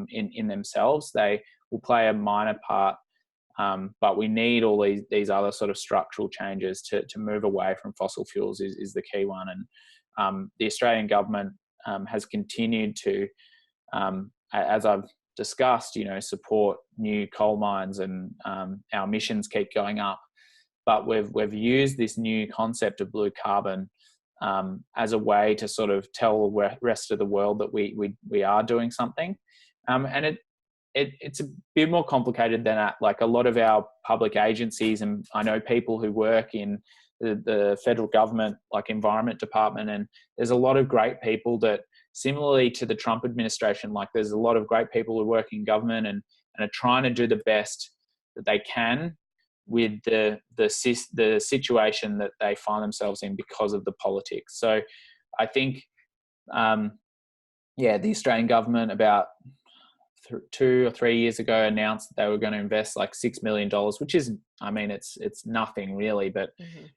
in themselves. They will play a minor part, but we need all these other sort of structural changes to move away from fossil fuels is the key one. And the Australian government has continued to, as I've discussed, support new coal mines, and our emissions keep going up. But we've used this new concept of blue carbon as a way to sort of tell the rest of the world that we are doing something, and it's a bit more complicated than that. Like a lot of our public agencies, and I know people who work in the federal government, like Environment Department, and there's a lot of great people that, similarly to the Trump administration, like there's a lot of great people who work in government and are trying to do the best that they can with the situation that they find themselves in because of the politics. So I think, the Australian government about 2 or 3 years ago announced that they were going to invest like $6 million, which is, it's nothing really, but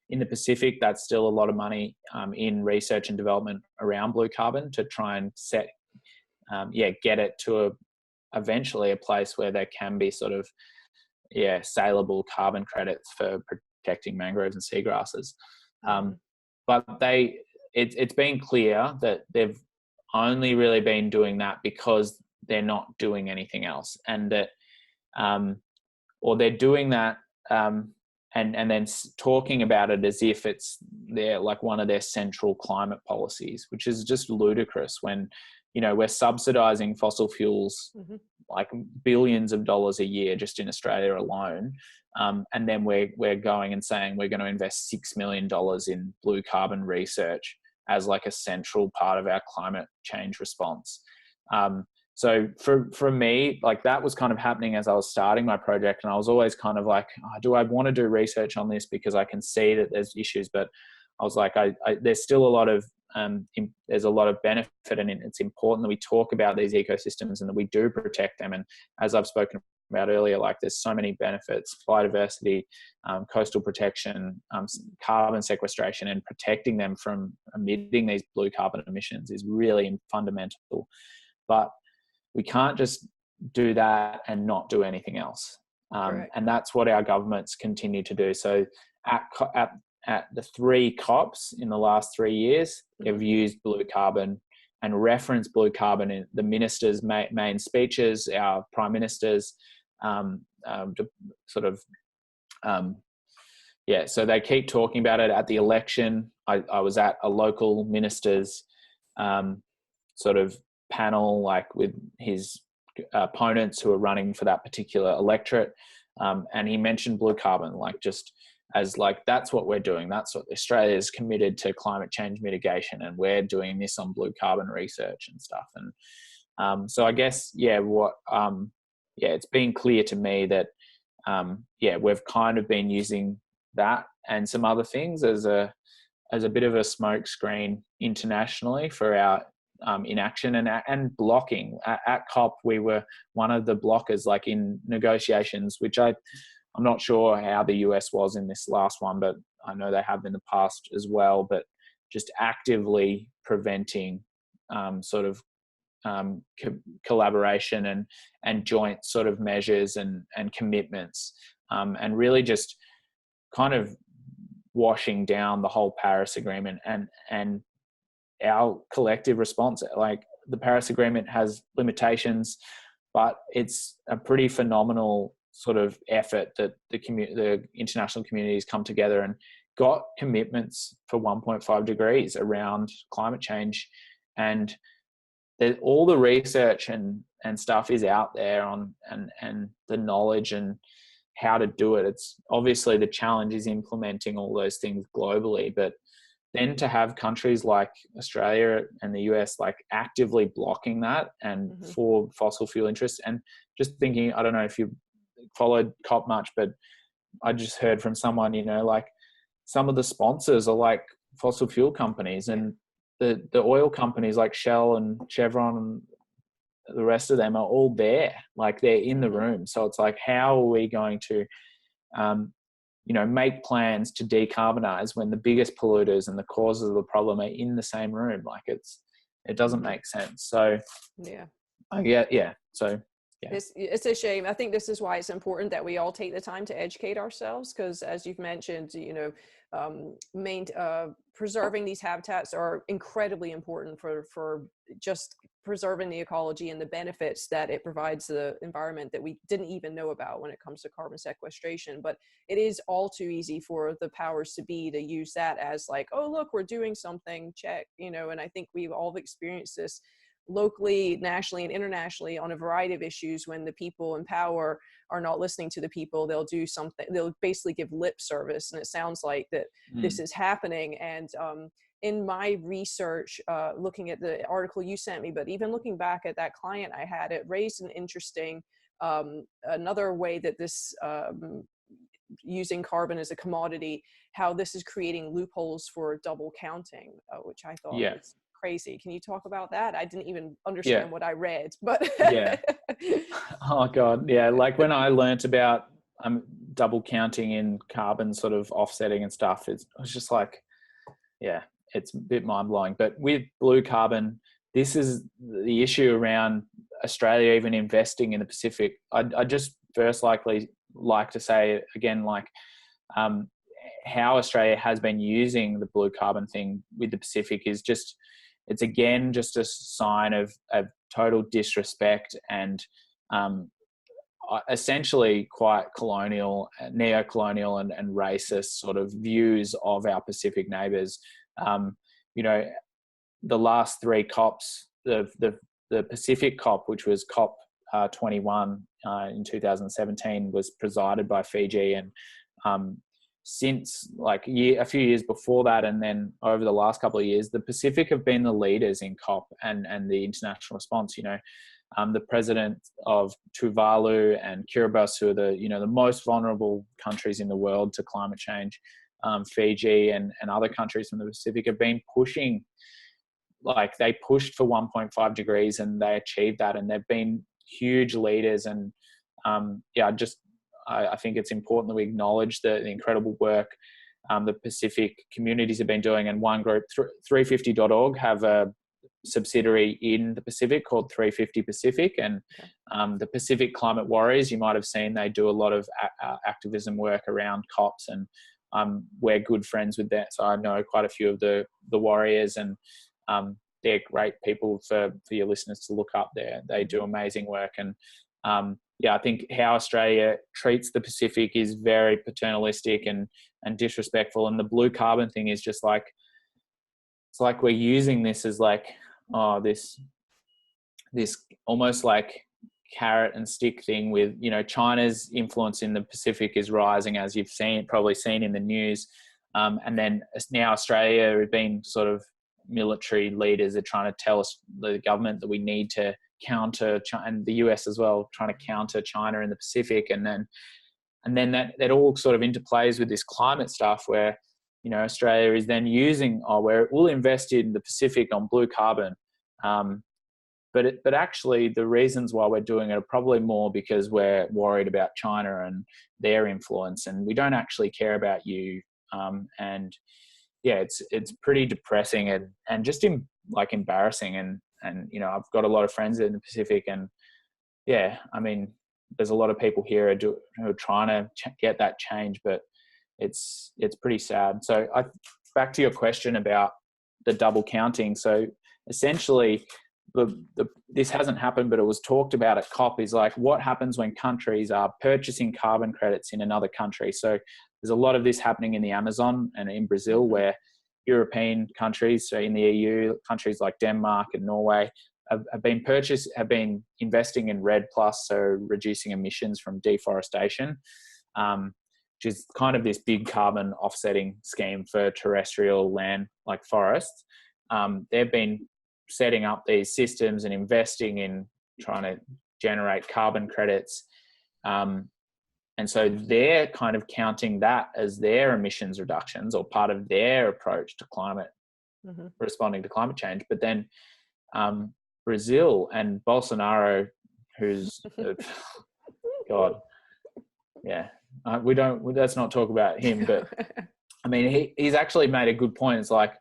in the Pacific, that's still a lot of money in research and development around blue carbon to try and get it to eventually a place where there can be sort of, saleable carbon credits for protecting mangroves and seagrasses. But it's been clear that they've only really been doing that because they're not doing anything else, and that, or they're doing that and then talking about it as if it's like one of their central climate policies, which is just ludicrous when, we're subsidizing fossil fuels like billions of dollars a year just in Australia alone. And then we're going and saying we're going to invest $6 million in blue carbon research as like a central part of our climate change response. So for me, like that was kind of happening as I was starting my project, and I was always kind of like, do I want to do research on this because I can see that there's issues, but I was like, there's still a lot of there's a lot of benefit, and it's important that we talk about these ecosystems and that we do protect them. And as I've spoken about earlier, like there's so many benefits: biodiversity, coastal protection, carbon sequestration, and protecting them from emitting these blue carbon emissions is really fundamental. But we can't just do that and not do anything else. And that's what our governments continue to do. So at the 3 COPs in the last 3 years, they've used blue carbon and referenced blue carbon in the ministers' main speeches, our prime ministers, so they keep talking about it. At the election, I was at a local minister's sort of panel, like with his opponents who are running for that particular electorate, and he mentioned blue carbon, like just as like, that's what we're doing. That's what Australia is committed to, climate change mitigation, and we're doing this on blue carbon research and stuff. And so I guess, it's been clear to me that we've kind of been using that and some other things as a bit of a smokescreen internationally for our inaction and blocking. At COP, we were one of the blockers, like in negotiations, which I'm not sure how the US was in this last one, but I know they have in the past as well, but just actively preventing collaboration and joint sort of measures and commitments, and really just kind of washing down the whole Paris Agreement and our collective response. Like, the Paris Agreement has limitations, but it's a pretty phenomenal sort of effort that the international communities come together and got commitments for 1.5 degrees around climate change. And all the research and stuff is out there on and the knowledge and how to do it. It's obviously the challenge is implementing all those things globally, but then to have countries like Australia and the US like actively blocking that and for fossil fuel interests. And just thinking, I don't know if you followed COP much, but I just heard from someone, like some of the sponsors are like fossil fuel companies, and the oil companies like Shell and Chevron and the rest of them are all there, like they're in the room. So it's like, how are we going to make plans to decarbonize when the biggest polluters and the causes of the problem are in the same room? Like, it doesn't make sense. So it's a shame. I think this is why it's important that we all take the time to educate ourselves, because as you've mentioned, preserving these habitats are incredibly important for just preserving the ecology and the benefits that it provides the environment that we didn't even know about when it comes to carbon sequestration. But it is all too easy for the powers to be to use that as like, oh, look, we're doing something, check, and I think we've all experienced this locally, nationally, and internationally on a variety of issues. When the people in power are not listening to the people, they'll do something, they'll basically give lip service, and it sounds like that this is happening. And in my research, looking at the article you sent me, but even looking back at that client I had, it raised an interesting another way that this using carbon as a commodity, how this is creating loopholes for double counting, which I thought was crazy. Can you talk about that? I didn't even understand what I read, but oh god, like when I learnt about double counting in carbon sort of offsetting and stuff, it was just like, it's a bit mind-blowing. But with blue carbon, this is the issue around Australia even investing in the Pacific. I just first like to say again, like how Australia has been using the blue carbon thing with the Pacific is just, it's again just a sign of total disrespect and essentially quite colonial, neo-colonial and racist sort of views of our Pacific neighbours. The last 3 COPs, the Pacific COP, which was COP 21 in 2017, was presided by Fiji, and since like a few years before that, and then over the last couple of years, the Pacific have been the leaders in COP and the international response. The president of Tuvalu and Kiribati, who are the most vulnerable countries in the world to climate change, Fiji and other countries from the Pacific have been pushing, like they pushed for 1.5 degrees and they achieved that, and they've been huge leaders. And I think it's important that we acknowledge the incredible work the Pacific communities have been doing. And one group, 350.org, have a subsidiary in the Pacific called 350 Pacific, and the Pacific Climate Warriors, you might have seen, they do a lot of activism work around COPs, and we're good friends with that. So I know quite a few of the warriors, and they're great people for your listeners to look up there. They do amazing work. And I think how Australia treats the Pacific is very paternalistic and disrespectful. And the blue carbon thing is just like, it's like we're using this as like, this almost like carrot and stick thing with, China's influence in the Pacific is rising, as you've probably seen in the news. And then now Australia has been sort of, military leaders are trying to tell us, the government, that we need to counter China, and the US as well, trying to counter China in the Pacific. And then that all sort of interplays with this climate stuff where, Australia is then using, we'll invest in the Pacific on blue carbon. But actually the reasons why we're doing it are probably more because we're worried about China and their influence, and we don't actually care about you. And yeah, it's pretty depressing and just embarrassing. And I've got a lot of friends in the Pacific, and yeah, I mean, there's a lot of people here who are trying to get that change, but it's pretty sad. So back to your question about the double counting. So essentially, this hasn't happened, but it was talked about at COP, is like, what happens when countries are purchasing carbon credits in another country? So there's a lot of this happening in the Amazon and in Brazil, where European countries, so in the EU, countries like Denmark and Norway, have been investing in REDD+, so reducing emissions from deforestation, which is kind of this big carbon offsetting scheme for terrestrial land like forests. They've been setting up these systems and investing in trying to generate carbon credits. And so they're kind of counting that as their emissions reductions or part of their approach to responding to climate change. But then Brazil and Bolsonaro, who's, God, yeah, let's not talk about him, but I mean, he's actually made a good point. It's like,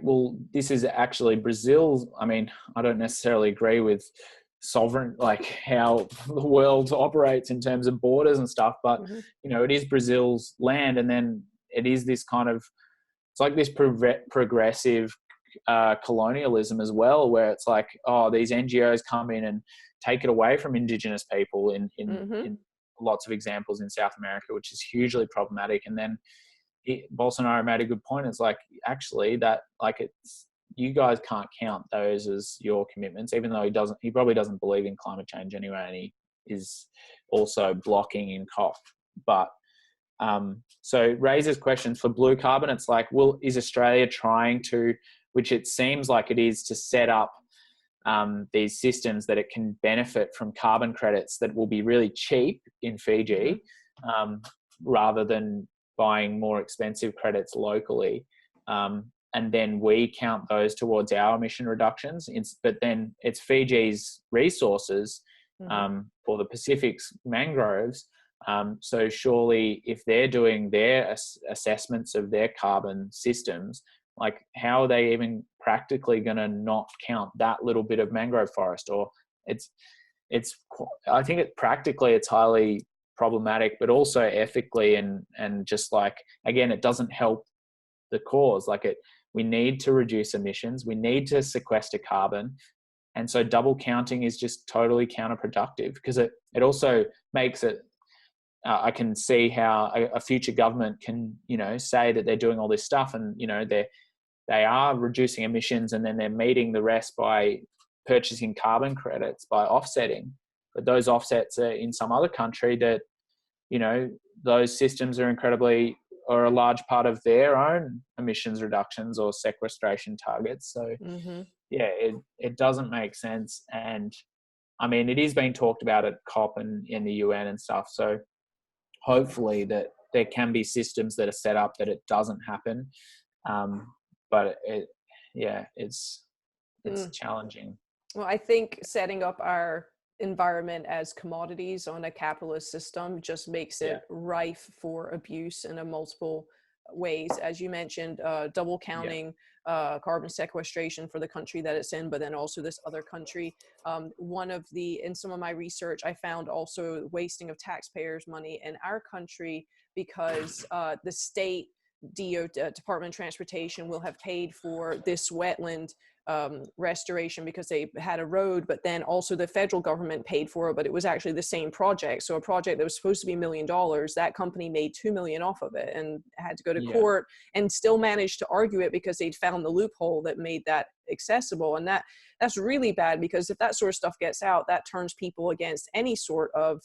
well, this is actually Brazil's, I mean, I don't necessarily agree with sovereign, like how the world operates in terms of borders and stuff, but it is Brazil's land. And then it is this kind of, it's like this progressive colonialism as well, where it's like, these NGOs come in and take it away from indigenous people in lots of examples in South America, which is hugely problematic. And then Bolsonaro made a good point. It's like, actually, that, like, you guys can't count those as your commitments, even though he probably doesn't believe in climate change anyway, and he is also blocking in COP. But so it raises questions for blue carbon. It's like, well, is Australia trying to, which it seems like it is, to set up these systems that it can benefit from carbon credits that will be really cheap in Fiji, rather than buying more expensive credits locally. And then we count those towards our emission reductions. But then it's Fiji's resources for the Pacific's mangroves. So surely if they're doing their assessments of their carbon systems, like, how are they even practically going to not count that little bit of mangrove forest? Or I think practically it's highly problematic, but also ethically and just like, again, it doesn't help the cause. Like, we need to reduce emissions, we need to sequester carbon, and so double counting is just totally counterproductive, because it also makes it, I can see how a future government can, say that they're doing all this stuff, and they are reducing emissions, and then they're meeting the rest by purchasing carbon credits, by offsetting. But those offsets are in some other country that, those systems are a large part of their own emissions reductions or sequestration targets. So yeah, it doesn't make sense. And I mean, it is being talked about at COP and in the UN and stuff. So hopefully that there can be systems that are set up that it doesn't happen. But it's challenging. Well, I think setting up our environment as commodities on a capitalist system just makes it rife for abuse in a multiple ways, as you mentioned, double counting carbon sequestration for the country that it's in, but then also this other country. In some of my research, I found also wasting of taxpayers' money in our country, because the state Department of Transportation will have paid for this wetland restoration because they had a road, but then also the federal government paid for it, but it was actually the same project. So a project that was supposed to be $1 million, that company made $2 million off of it and had to go to court, and still managed to argue it because they'd found the loophole that made that accessible. And that's really bad, because if that sort of stuff gets out, that turns people against any sort of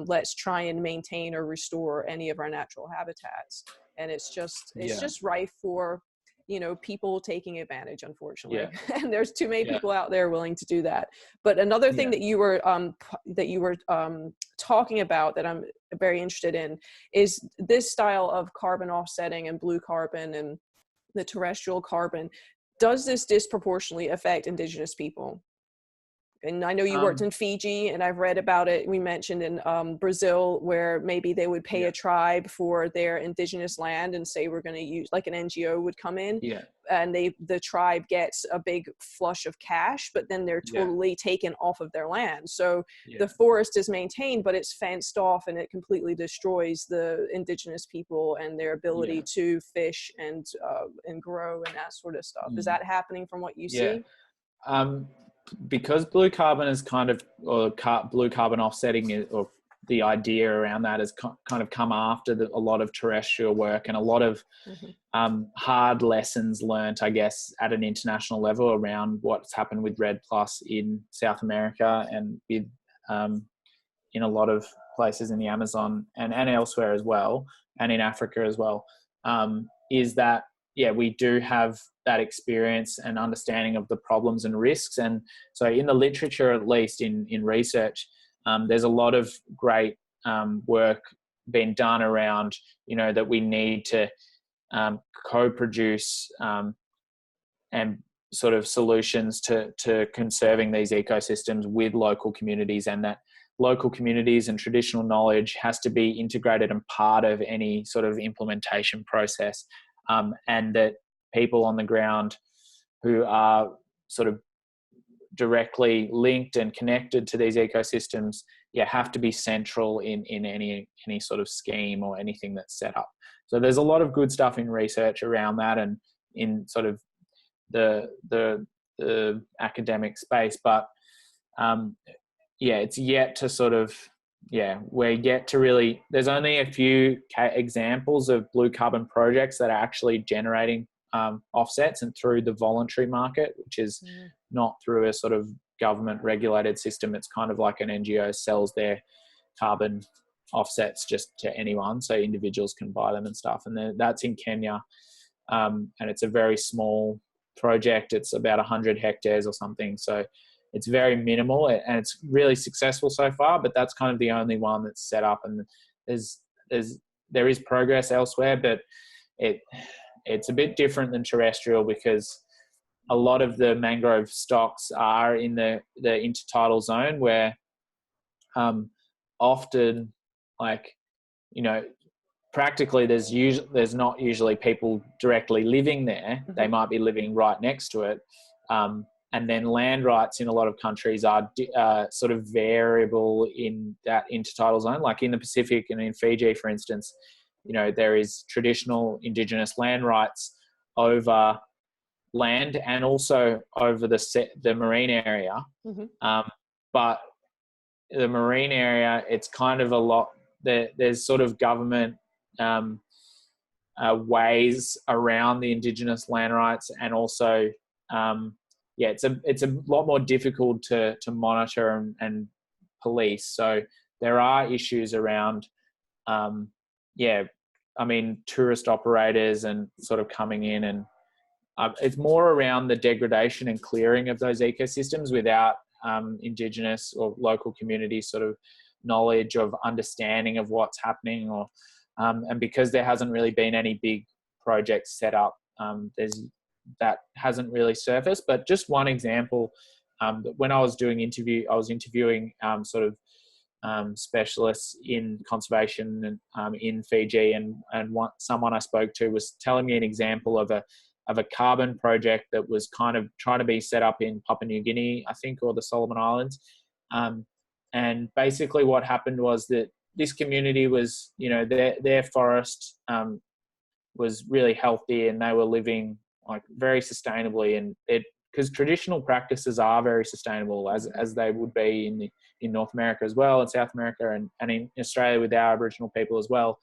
let's try and maintain or restore any of our natural habitats. And it's just rife for, you know, people taking advantage, unfortunately. And there's too many people out there willing to do that. But another thing that you were talking about that I'm very interested in is this style of carbon offsetting and blue carbon and the terrestrial carbon. Does this disproportionately affect indigenous people? And I know you worked in Fiji, and I've read about it. We mentioned in Brazil, where maybe they would pay a tribe for their indigenous land and say, we're going to use, like an NGO would come in, and the tribe gets a big flush of cash, but then they're totally taken off of their land. So the forest is maintained, but it's fenced off, and it completely destroys the indigenous people and their ability to fish and grow and that sort of stuff. Is that happening from what you see? Because blue carbon is blue carbon offsetting or the idea around that has kind of come after a lot of terrestrial work and a lot of hard lessons learnt, I guess, at an international level around what's happened with REDD+ in South America and with in a lot of places in the Amazon and elsewhere as well, and in Africa as well, is that we do have that experience and understanding of the problems and risks. And so in the literature, at least in research, there's a lot of great work being done around, you know, that we need to co-produce and sort of solutions to conserving these ecosystems with local communities, and that local communities and traditional knowledge has to be integrated and part of any sort of implementation process. And that people on the ground who are sort of directly linked and connected to these ecosystems, have to be central in any sort of scheme or anything that's set up. So there's a lot of good stuff in research around that and in sort of the academic space, but it's yet to sort of we're yet to really, there's only a few examples of blue carbon projects that are actually generating offsets, and through the voluntary market, which is not through a sort of government regulated system. It's kind of like an NGO sells their carbon offsets just to anyone, so individuals can buy them and stuff. And that's in Kenya, and it's a very small project. It's about 100 hectares or something, so it's very minimal, and it's really successful so far, but that's kind of the only one that's set up. And there is progress elsewhere, but it's a bit different than terrestrial, because a lot of the mangrove stocks are in the intertidal zone, where often, like, you know, practically there's not usually people directly living there. They might be living right next to it. And then land rights in a lot of countries are sort of variable in that intertidal zone. Like in the Pacific and in Fiji, for instance, you know, there is traditional indigenous land rights over land and also over the marine area. But the marine area, it's kind of a lot, there's sort of government ways around the indigenous land rights, and also it's a lot more difficult to monitor and police. So there are issues around I mean, tourist operators and sort of coming in, and it's more around the degradation and clearing of those ecosystems without indigenous or local community sort of knowledge of understanding of what's happening, or and because there hasn't really been any big projects set up, that hasn't really surfaced. But just one example, when I was doing I was interviewing sort of specialists in conservation in Fiji, and someone I spoke to was telling me an example of a carbon project that was kind of trying to be set up in Papua New Guinea, I think, or the Solomon Islands. And basically what happened was that this community was, their forest was really healthy, and they were living like very sustainably, and because traditional practices are very sustainable, as they would be in North America as well, and South America, and in Australia with our Aboriginal people as well,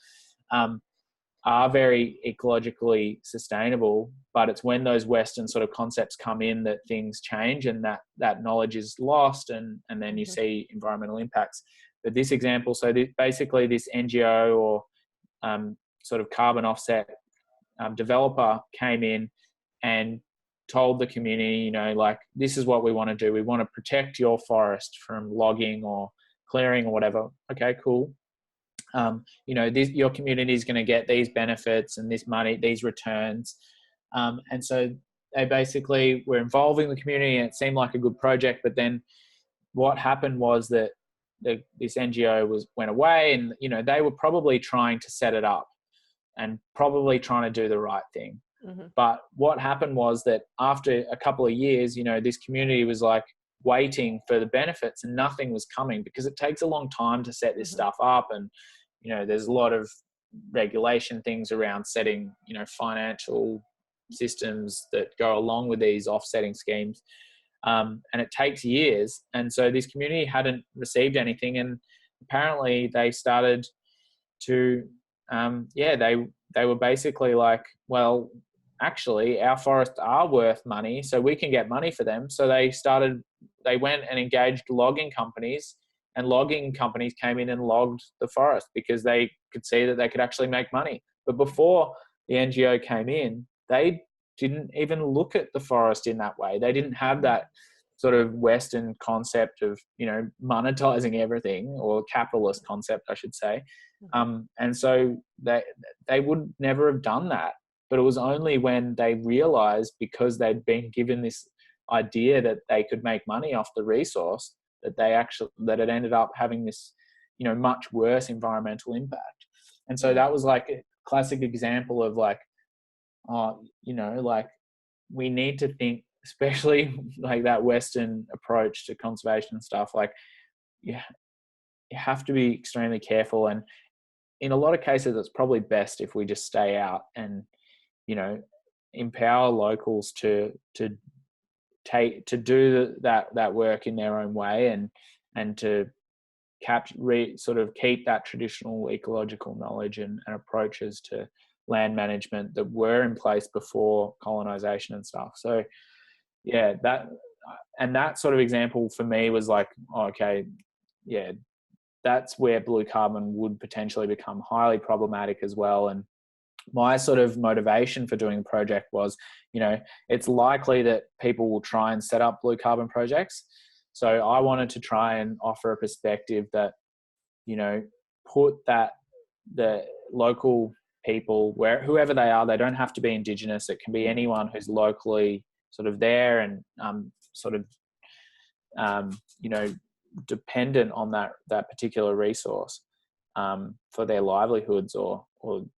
are very ecologically sustainable. But it's when those Western sort of concepts come in that things change, and that knowledge is lost, and then you see environmental impacts. But this example, so basically this NGO or sort of carbon offset developer came in and told the community, like, this is what we want to do. We want to protect your forest from logging or clearing or whatever. Okay, cool. Your community is going to get these benefits and this money, these returns. And so they basically were involving the community, and it seemed like a good project. But then what happened was that this NGO went away, and, they were probably trying to set it up and probably trying to do the right thing. But what happened was that after a couple of years, this community was like waiting for the benefits, and nothing was coming, because it takes a long time to set this stuff up. And, there's a lot of regulation things around setting, financial systems that go along with these offsetting schemes. And it takes years. And so this community hadn't received anything. And apparently they started to, they were basically like, well, actually our forests are worth money, so we can get money for them. So they went and engaged logging companies, and logging companies came in and logged the forest because they could see that they could actually make money. But before the NGO came in, they didn't even look at the forest in that way. They didn't have that sort of Western concept of, monetizing everything, or capitalist concept, I should say. And so they would never have done that. But it was only when they realized, because they'd been given this idea that they could make money off the resource, that it ended up having this, much worse environmental impact. And so that was like a classic example of like, like we need to think, especially like that Western approach to conservation and stuff, like you have to be extremely careful. And in a lot of cases, it's probably best if we just stay out and, empower locals to do that work in their own way, and to sort of keep that traditional ecological knowledge and approaches to land management that were in place before colonization and stuff. So yeah, that sort of example for me was like, okay, yeah, that's where blue carbon would potentially become highly problematic as well. And my sort of motivation for doing the project was, it's likely that people will try and set up blue carbon projects. So I wanted to try and offer a perspective that, put the local people, whoever they are, they don't have to be Indigenous. It can be anyone who's locally sort of there and dependent on that particular resource for their livelihoods, or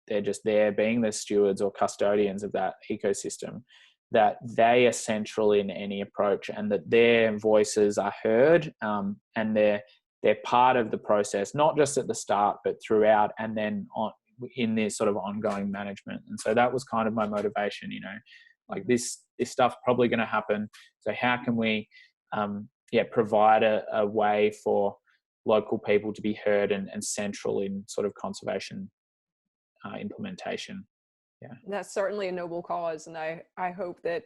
they're just there being the stewards or custodians of that ecosystem, that they are central in any approach, and that their voices are heard, and they're part of the process, not just at the start but throughout, and then in this sort of ongoing management. And so that was kind of my motivation, like this stuff probably going to happen, so how can we provide a way for local people to be heard and central in sort of conservation implementation. Yeah, that's certainly a noble cause, and I hope that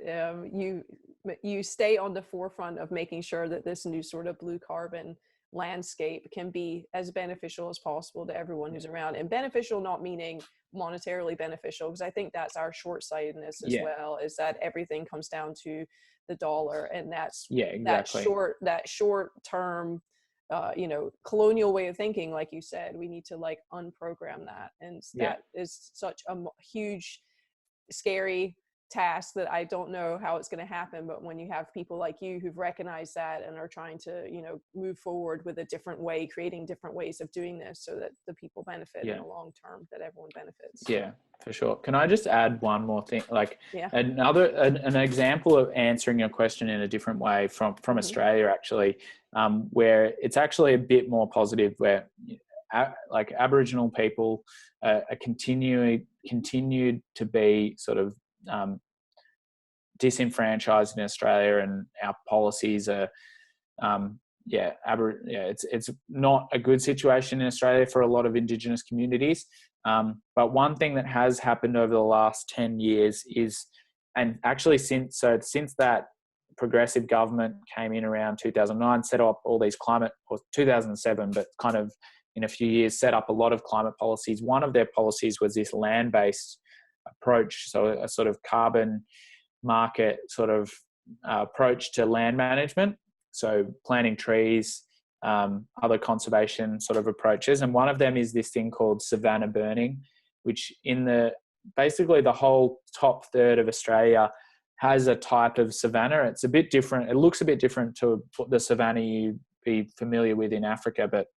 you stay on the forefront of making sure that this new sort of blue carbon landscape can be as beneficial as possible to everyone who's around. And beneficial not meaning monetarily beneficial, because I think that's our short-sightedness as well, is that everything comes down to the dollar, and that's exactly. that short term colonial way of thinking. Like you said, we need to like unprogram that, and that is such a huge, scary task that I don't know how it's going to happen. But when you have people like you who've recognized that and are trying to, move forward with a different way, creating different ways of doing this so that the people benefit in the long term, that everyone benefits. Yeah, for sure. Can I just add one more thing? Like Yeah. an example of answering your question in a different way from Australia, actually, where it's actually a bit more positive, where like Aboriginal people are continued to be sort of disenfranchised in Australia, and our policies are it's not a good situation in Australia for a lot of Indigenous communities. But one thing that has happened over the last 10 years is, and actually since that progressive government came in around 2009, set up all these climate, or 2007, but kind of in a few years set up a lot of climate policies. One of their policies was this land-based approach, so a sort of carbon market sort of approach to land management. So planting trees, other conservation sort of approaches. And one of them is this thing called savanna burning, which basically the whole top third of Australia has a type of savanna. It's a bit different. It looks a bit different to the savanna you'd be familiar with in Africa, but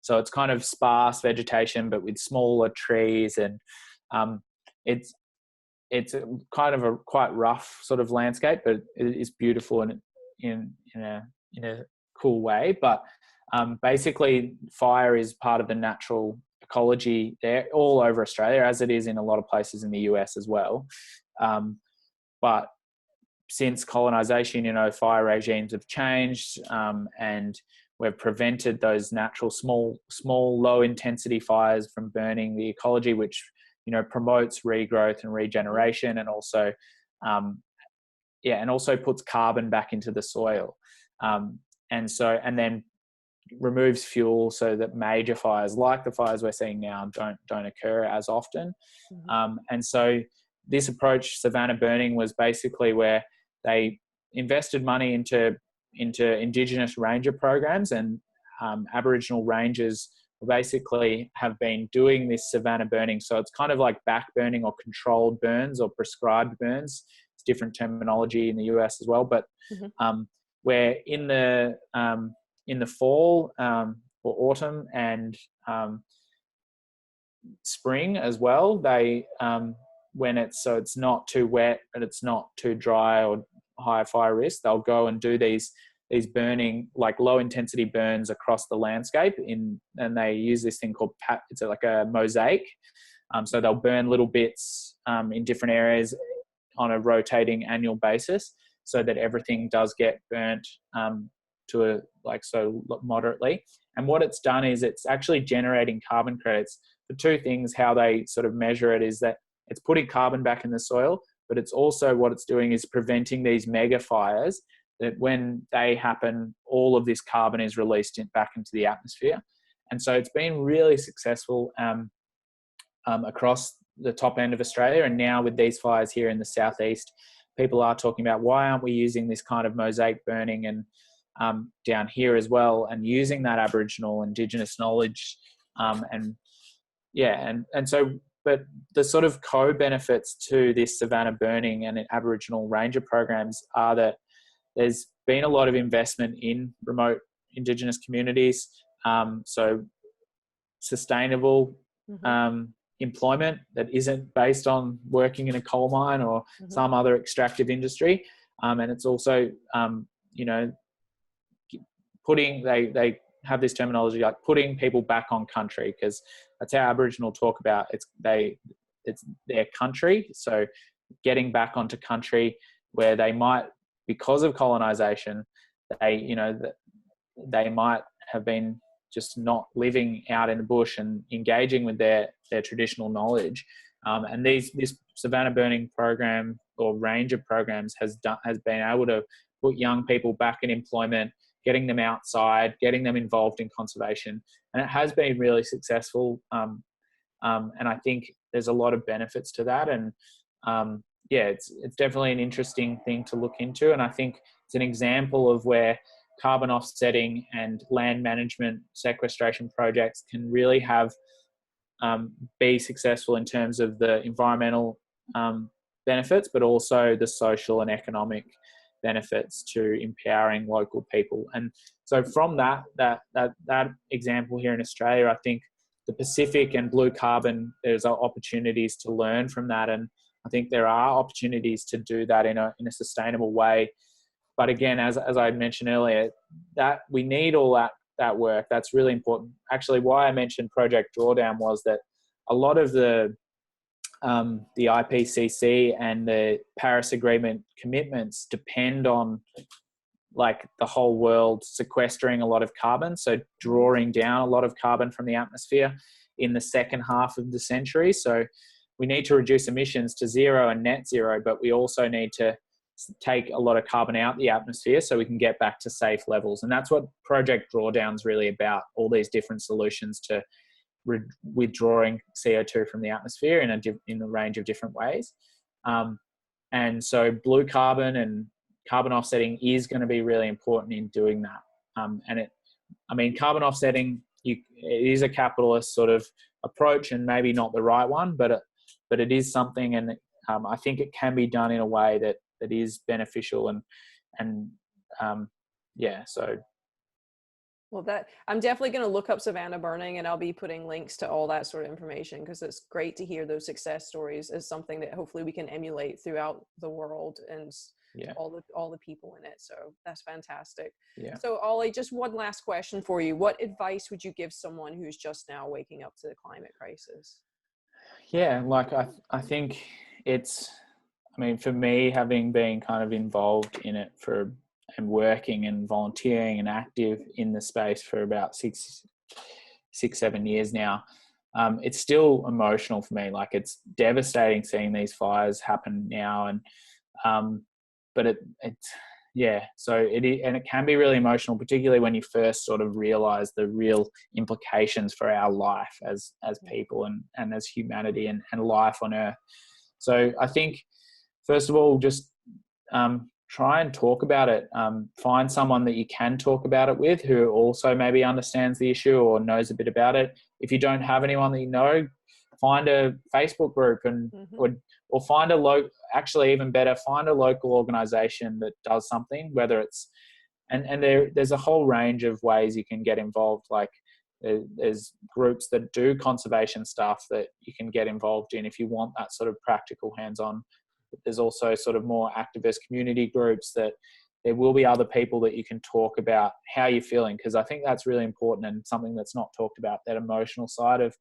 so it's kind of sparse vegetation, but with smaller trees, and it's kind of a quite rough sort of landscape, but it is beautiful and in a cool way. But basically, fire is part of the natural ecology there all over Australia, as it is in a lot of places in the US as well. But since colonisation, fire regimes have changed, and we've prevented those natural small low intensity fires from burning the ecology, which promotes regrowth and regeneration, and also puts carbon back into the soil, and then removes fuel so that major fires like the fires we're seeing now don't occur as often. And so this approach, savanna burning, was basically where they invested money into Indigenous ranger programs, and Aboriginal rangers basically have been doing this savanna burning. So it's kind of like back burning or controlled burns or prescribed burns. It's different terminology in the US as well, but where in the fall or autumn and spring as well, they when it's not too wet and it's not too dry or high fire risk, they'll go and do these burning, like low intensity burns across the landscape and they use this thing called it's like a mosaic. So they'll burn little bits in different areas on a rotating annual basis, so that everything does get burnt moderately. And what it's done is it's actually generating carbon credits for two things. How they sort of measure it is that it's putting carbon back in the soil, but it's also, what it's doing is preventing these mega fires, that when they happen, all of this carbon is released back into the atmosphere. And so it's been really successful across the top end of Australia. And now with these fires here in the southeast, people are talking about, why aren't we using this kind of mosaic burning and down here as well, and using that Aboriginal Indigenous knowledge but the sort of co-benefits to this savanna burning and Aboriginal ranger programs are that there's been a lot of investment in remote Indigenous communities, so sustainable employment that isn't based on working in a coal mine or some other extractive industry, and it's also they have this terminology like putting people back on country, because that's how Aboriginal talk about it's their country. So getting back onto country where they might, because of colonization, they might have been just not living out in the bush and engaging with their traditional knowledge. And this savanna burning program or range of programs has been able to put young people back in employment, getting them outside, getting them involved in conservation. And it has been really successful. And I think there's a lot of benefits to that. And it's definitely an interesting thing to look into. And I think it's an example of where carbon offsetting and land management sequestration projects can really be successful in terms of the environmental benefits, but also the social and economic benefits to empowering local people. And so from that example here in Australia, I think the Pacific and blue carbon, there's opportunities to learn from that. And I think there are opportunities to do that in a sustainable way. But again, as I mentioned earlier, that we need all that work. That's really important. Actually, why I mentioned Project Drawdown was that a lot of the IPCC and the Paris Agreement commitments depend on like the whole world sequestering a lot of carbon, so drawing down a lot of carbon from the atmosphere in the second half of the century. So we need to reduce emissions to zero and net zero, but we also need to take a lot of carbon out the atmosphere so we can get back to safe levels. And that's what Project Drawdown is really about, all these different solutions to withdrawing CO2 from the atmosphere in a range of different ways. And so blue carbon and carbon offsetting is going to be really important in doing that. Carbon offsetting, it is a capitalist sort of approach and maybe not the right one, but it is something, and I think it can be done in a way that is beneficial so. Well, I'm definitely going to look up savanna burning, and I'll be putting links to all that sort of information, because it's great to hear those success stories as something that hopefully we can emulate throughout the world and all the people in it. So that's fantastic. Yeah. So Oli, just one last question for you. What advice would you give someone who's just now waking up to the climate crisis? Yeah, like I think for me, having been kind of involved in it and working and volunteering and active in the space for about 7 years now, it's still emotional for me. Like, it's devastating seeing these fires happen now, and so it can be really emotional, particularly when you first sort of realize the real implications for our life as people and as humanity and life on Earth. So I think, first of all, just try and talk about it. Find someone that you can talk about it with, who also maybe understands the issue or knows a bit about it. If you don't have anyone that you know, find a Facebook group or find even better, find a local organization that does something, whether it's, and there's a whole range of ways you can get involved. Like, there's groups that do conservation stuff that you can get involved in if you want that sort of practical hands-on. There's also sort of more activist community groups that there will be other people that you can talk about how you're feeling, because I think that's really important and something that's not talked about, that emotional side of,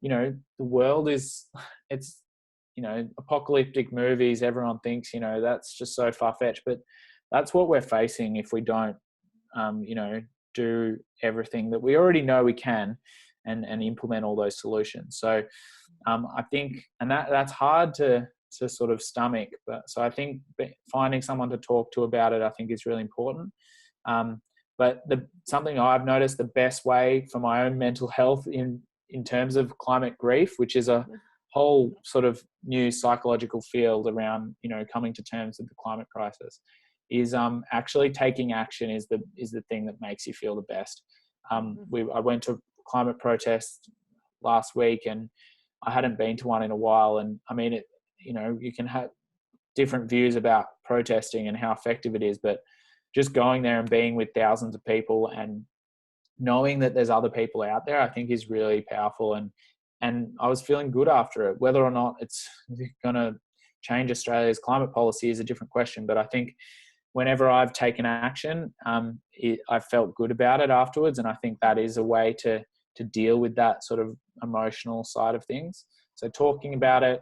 the world it's, apocalyptic movies, everyone thinks, that's just so far-fetched, but that's what we're facing if we don't, do everything that we already know we can and implement all those solutions. So I think, and that's hard to sort of stomach, but so I think finding someone to talk to about it, I think, is really important. But something I've noticed, the best way for my own mental health in terms of climate grief, which is a whole sort of new psychological field around, coming to terms with the climate crisis, is actually taking action is the thing that makes you feel the best. I went to climate protests last week, and I hadn't been to one in a while. And I mean, you can have different views about protesting and how effective it is, but just going there and being with thousands of people and knowing that there's other people out there, I think, is really powerful. And I was feeling good after it. Whether or not it's going to change Australia's climate policy is a different question, but I think whenever I've taken action, I felt good about it afterwards. And I think that is a way to deal with that sort of emotional side of things. So talking about it,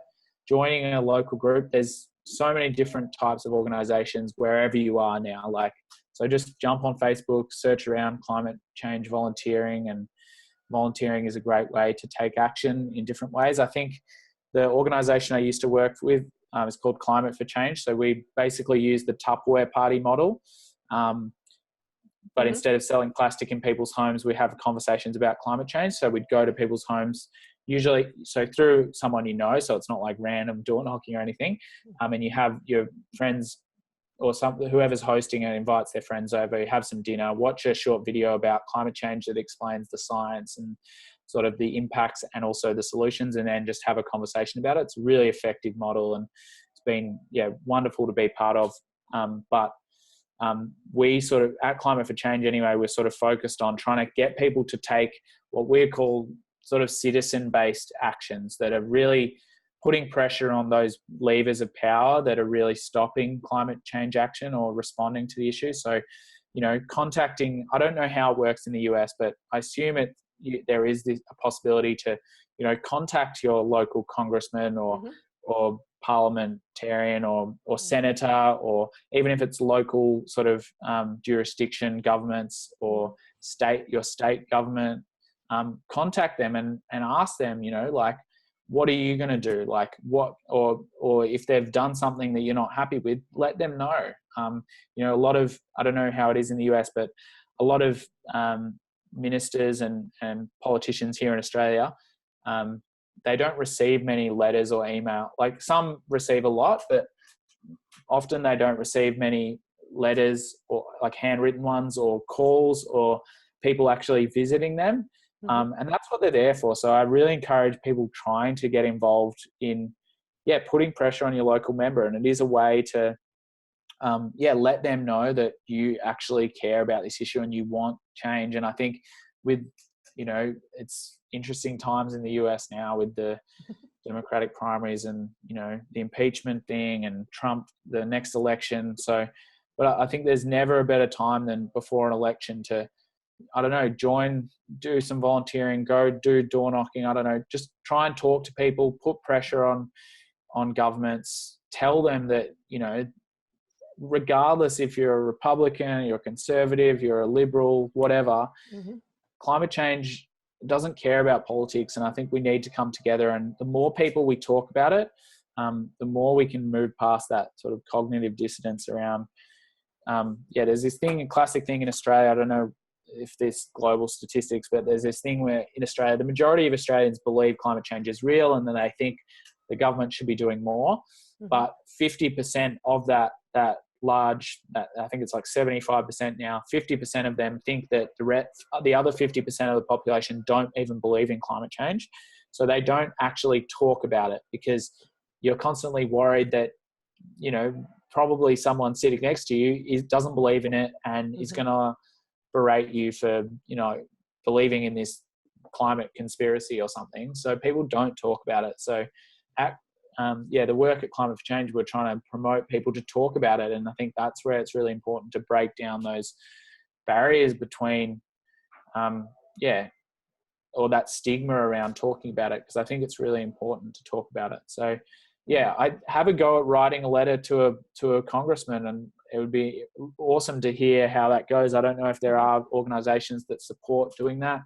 joining a local group, there's so many different types of organizations wherever you are now. So just jump on Facebook, search around climate change volunteering, and volunteering is a great way to take action in different ways. I think the organization I used to work with is called Climate for Change. So we basically use the Tupperware party model, but instead of selling plastic in people's homes, we have conversations about climate change. So we'd go to people's homes, usually through someone so it's not like random door knocking or anything. And you have your friends or whoever's hosting it invites their friends over, you have some dinner, watch a short video about climate change that explains the science and sort of the impacts and also the solutions, and then just have a conversation about it. It's a really effective model, and it's been wonderful to be part of. But we sort of, at Climate for Change anyway, we're sort of focused on trying to get people to take what we call sort of citizen-based actions that are really putting pressure on those levers of power that are really stopping climate change action or responding to the issue. So, contacting, I don't know how it works in the US, but I assume there is a possibility to, contact your local congressman or parliamentarian or senator, or even if it's local sort of jurisdiction governments or your state government, contact them and ask them, like, what are you going to do? Like or if they've done something that you're not happy with, let them know. A lot of, I don't know how it is in the US, but a lot of ministers and politicians here in Australia, they don't receive many letters or email. Like, some receive a lot, but often they don't receive many letters or like handwritten ones or calls or people actually visiting them. And that's what they're there for. So I really encourage people trying to get involved in, putting pressure on your local member. And it is a way to, let them know that you actually care about this issue and you want change. And I think with, it's interesting times in the US now with the Democratic primaries and, the impeachment thing and Trump, the next election. So, but I think there's never a better time than before an election to, I don't know, do some volunteering, go do door knocking. I don't know, just try and talk to people, put pressure on governments, tell them that, regardless if you're a Republican, you're a conservative, you're a liberal, whatever, climate change doesn't care about politics. And I think we need to come together. And the more people we talk about it, the more we can move past that sort of cognitive dissonance around. There's this thing, a classic thing in Australia. I don't know if there's global statistics, but there's this thing where in Australia, the majority of Australians believe climate change is real and then they think the government should be doing more. But 50% of that large, I think it's like 75% now, 50% of them think that the other 50% of the population don't even believe in climate change. So they don't actually talk about it because you're constantly worried that, probably someone sitting next to you doesn't believe in it and is going to berate you for, believing in this climate conspiracy or something. So people don't talk about it. So the work at Climate for Change, we're trying to promote people to talk about it. And I think that's where it's really important to break down those barriers between, or that stigma around talking about it, because I think it's really important to talk about it. So, I have a go at writing a letter to a congressman, and it would be awesome to hear how that goes. I don't know if there are organizations that support doing that.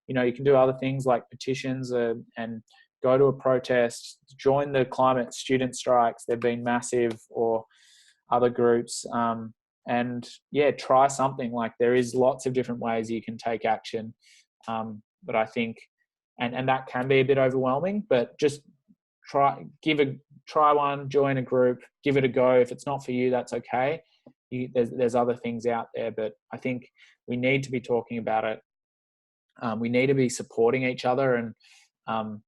You can do other things like petitions and go to a protest, join the climate student strikes. They've been massive, or other groups. Try something. Like, there is lots of different ways you can take action. But I think, and that can be a bit overwhelming, but just try one, join a group, give it a go. If it's not for you, that's okay. There's other things out there, but I think we need to be talking about it. We need to be supporting each other and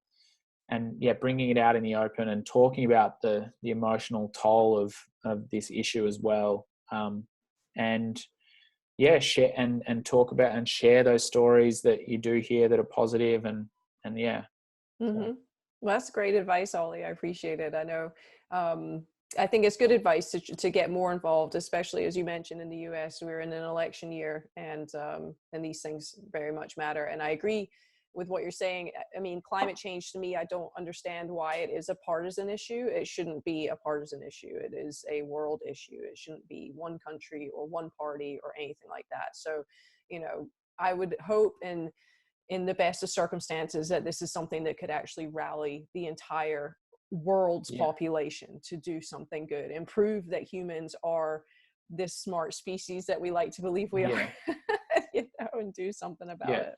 bringing it out in the open and talking about the emotional toll of this issue as well. Share and talk about and share those stories that you do hear that are positive Well, that's great advice, Oli. I appreciate it. I know, I think it's good advice to get more involved, especially as you mentioned in the US, we're in an election year and these things very much matter. And I agree with what you're saying. I mean, climate change, to me, I don't understand why it is a partisan issue. It shouldn't be a partisan issue. It is a world issue. It shouldn't be one country or one party or anything like that. So, I would hope in the best of circumstances that this is something that could actually rally the entire world's population to do something good and prove that humans are this smart species that we like to believe we are, and do something about it.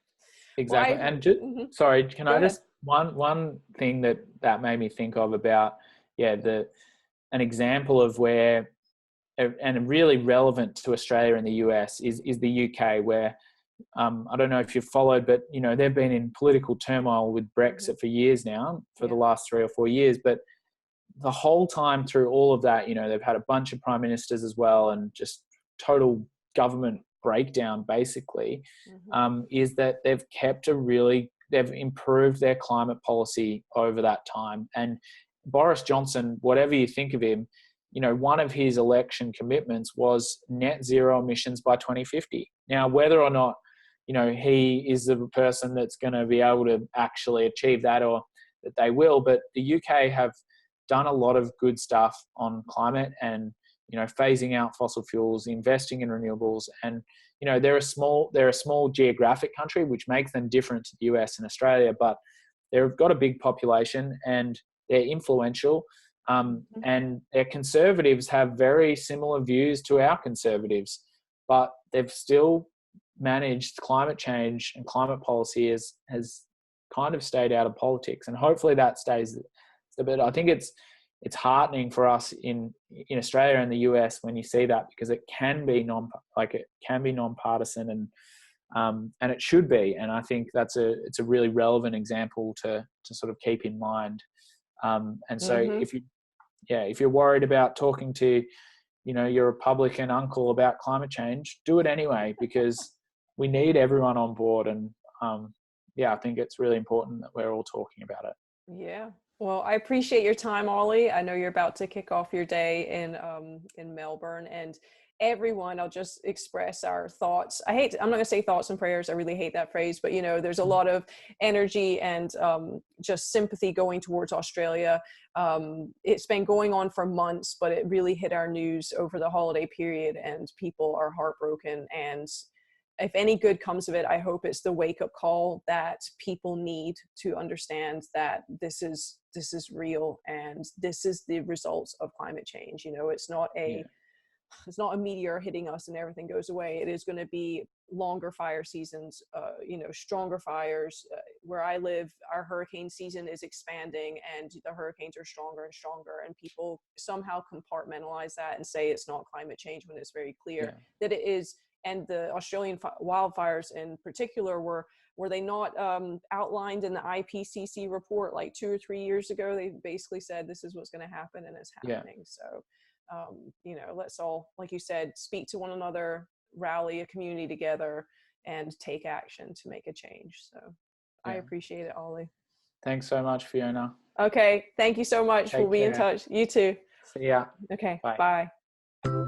Exactly. Well, and sorry, can I just, ahead. one thing that made me think of about, an example of where, and really relevant to Australia and the US is the UK, where, I don't know if you've followed, but, they've been in political turmoil with Brexit for years now, for the last 3 or 4 years, but the whole time through all of that, they've had a bunch of prime ministers as well, and just total government breakdown basically, is that they've improved their climate policy over that time. And Boris Johnson, whatever you think of him, one of his election commitments was net zero emissions by 2050. Now, whether or not, he is the person that's going to be able to actually achieve that, or that they will, but the UK have done a lot of good stuff on climate and, phasing out fossil fuels, investing in renewables. And, they're a small geographic country, which makes them different to the US and Australia, but they've got a big population and they're influential. And their conservatives have very similar views to our conservatives, but they've still managed climate change, and climate policy has kind of stayed out of politics. And hopefully that stays. But I think it's heartening for us in Australia and the US when you see that, because it can be nonpartisan, and it should be. And I think it's a really relevant example to sort of keep in mind. And so if you're worried about talking to, your Republican uncle about climate change, do it anyway, because we need everyone on board. And I think it's really important that we're all talking about it. Yeah. Well, I appreciate your time, Oli. I know you're about to kick off your day in Melbourne, and everyone, I'll just express our thoughts. I'm not going to say thoughts and prayers. I really hate that phrase, but there's a lot of energy and just sympathy going towards Australia. It's been going on for months, but it really hit our news over the holiday period, and people are heartbroken. And if any good comes of it, I hope it's the wake-up call that people need to understand that this is real, and this is the results of climate change. It's not a meteor hitting us and everything goes away. It is going to be longer fire seasons, stronger fires. Where I live, our hurricane season is expanding, and the hurricanes are stronger and stronger, and people somehow compartmentalize that and say it's not climate change, when it's very clear that it is. And the Australian wildfires in particular were they not outlined in the IPCC report like 2 or 3 years ago? They basically said this is what's going to happen, and it's happening. So, let's all, like you said, speak to one another, rally a community together, and take action to make a change. So I appreciate it, Oli. Thanks so much, Fiona. Okay. Thank you so much. We'll be in touch. You too. See ya. Okay. Bye. Bye.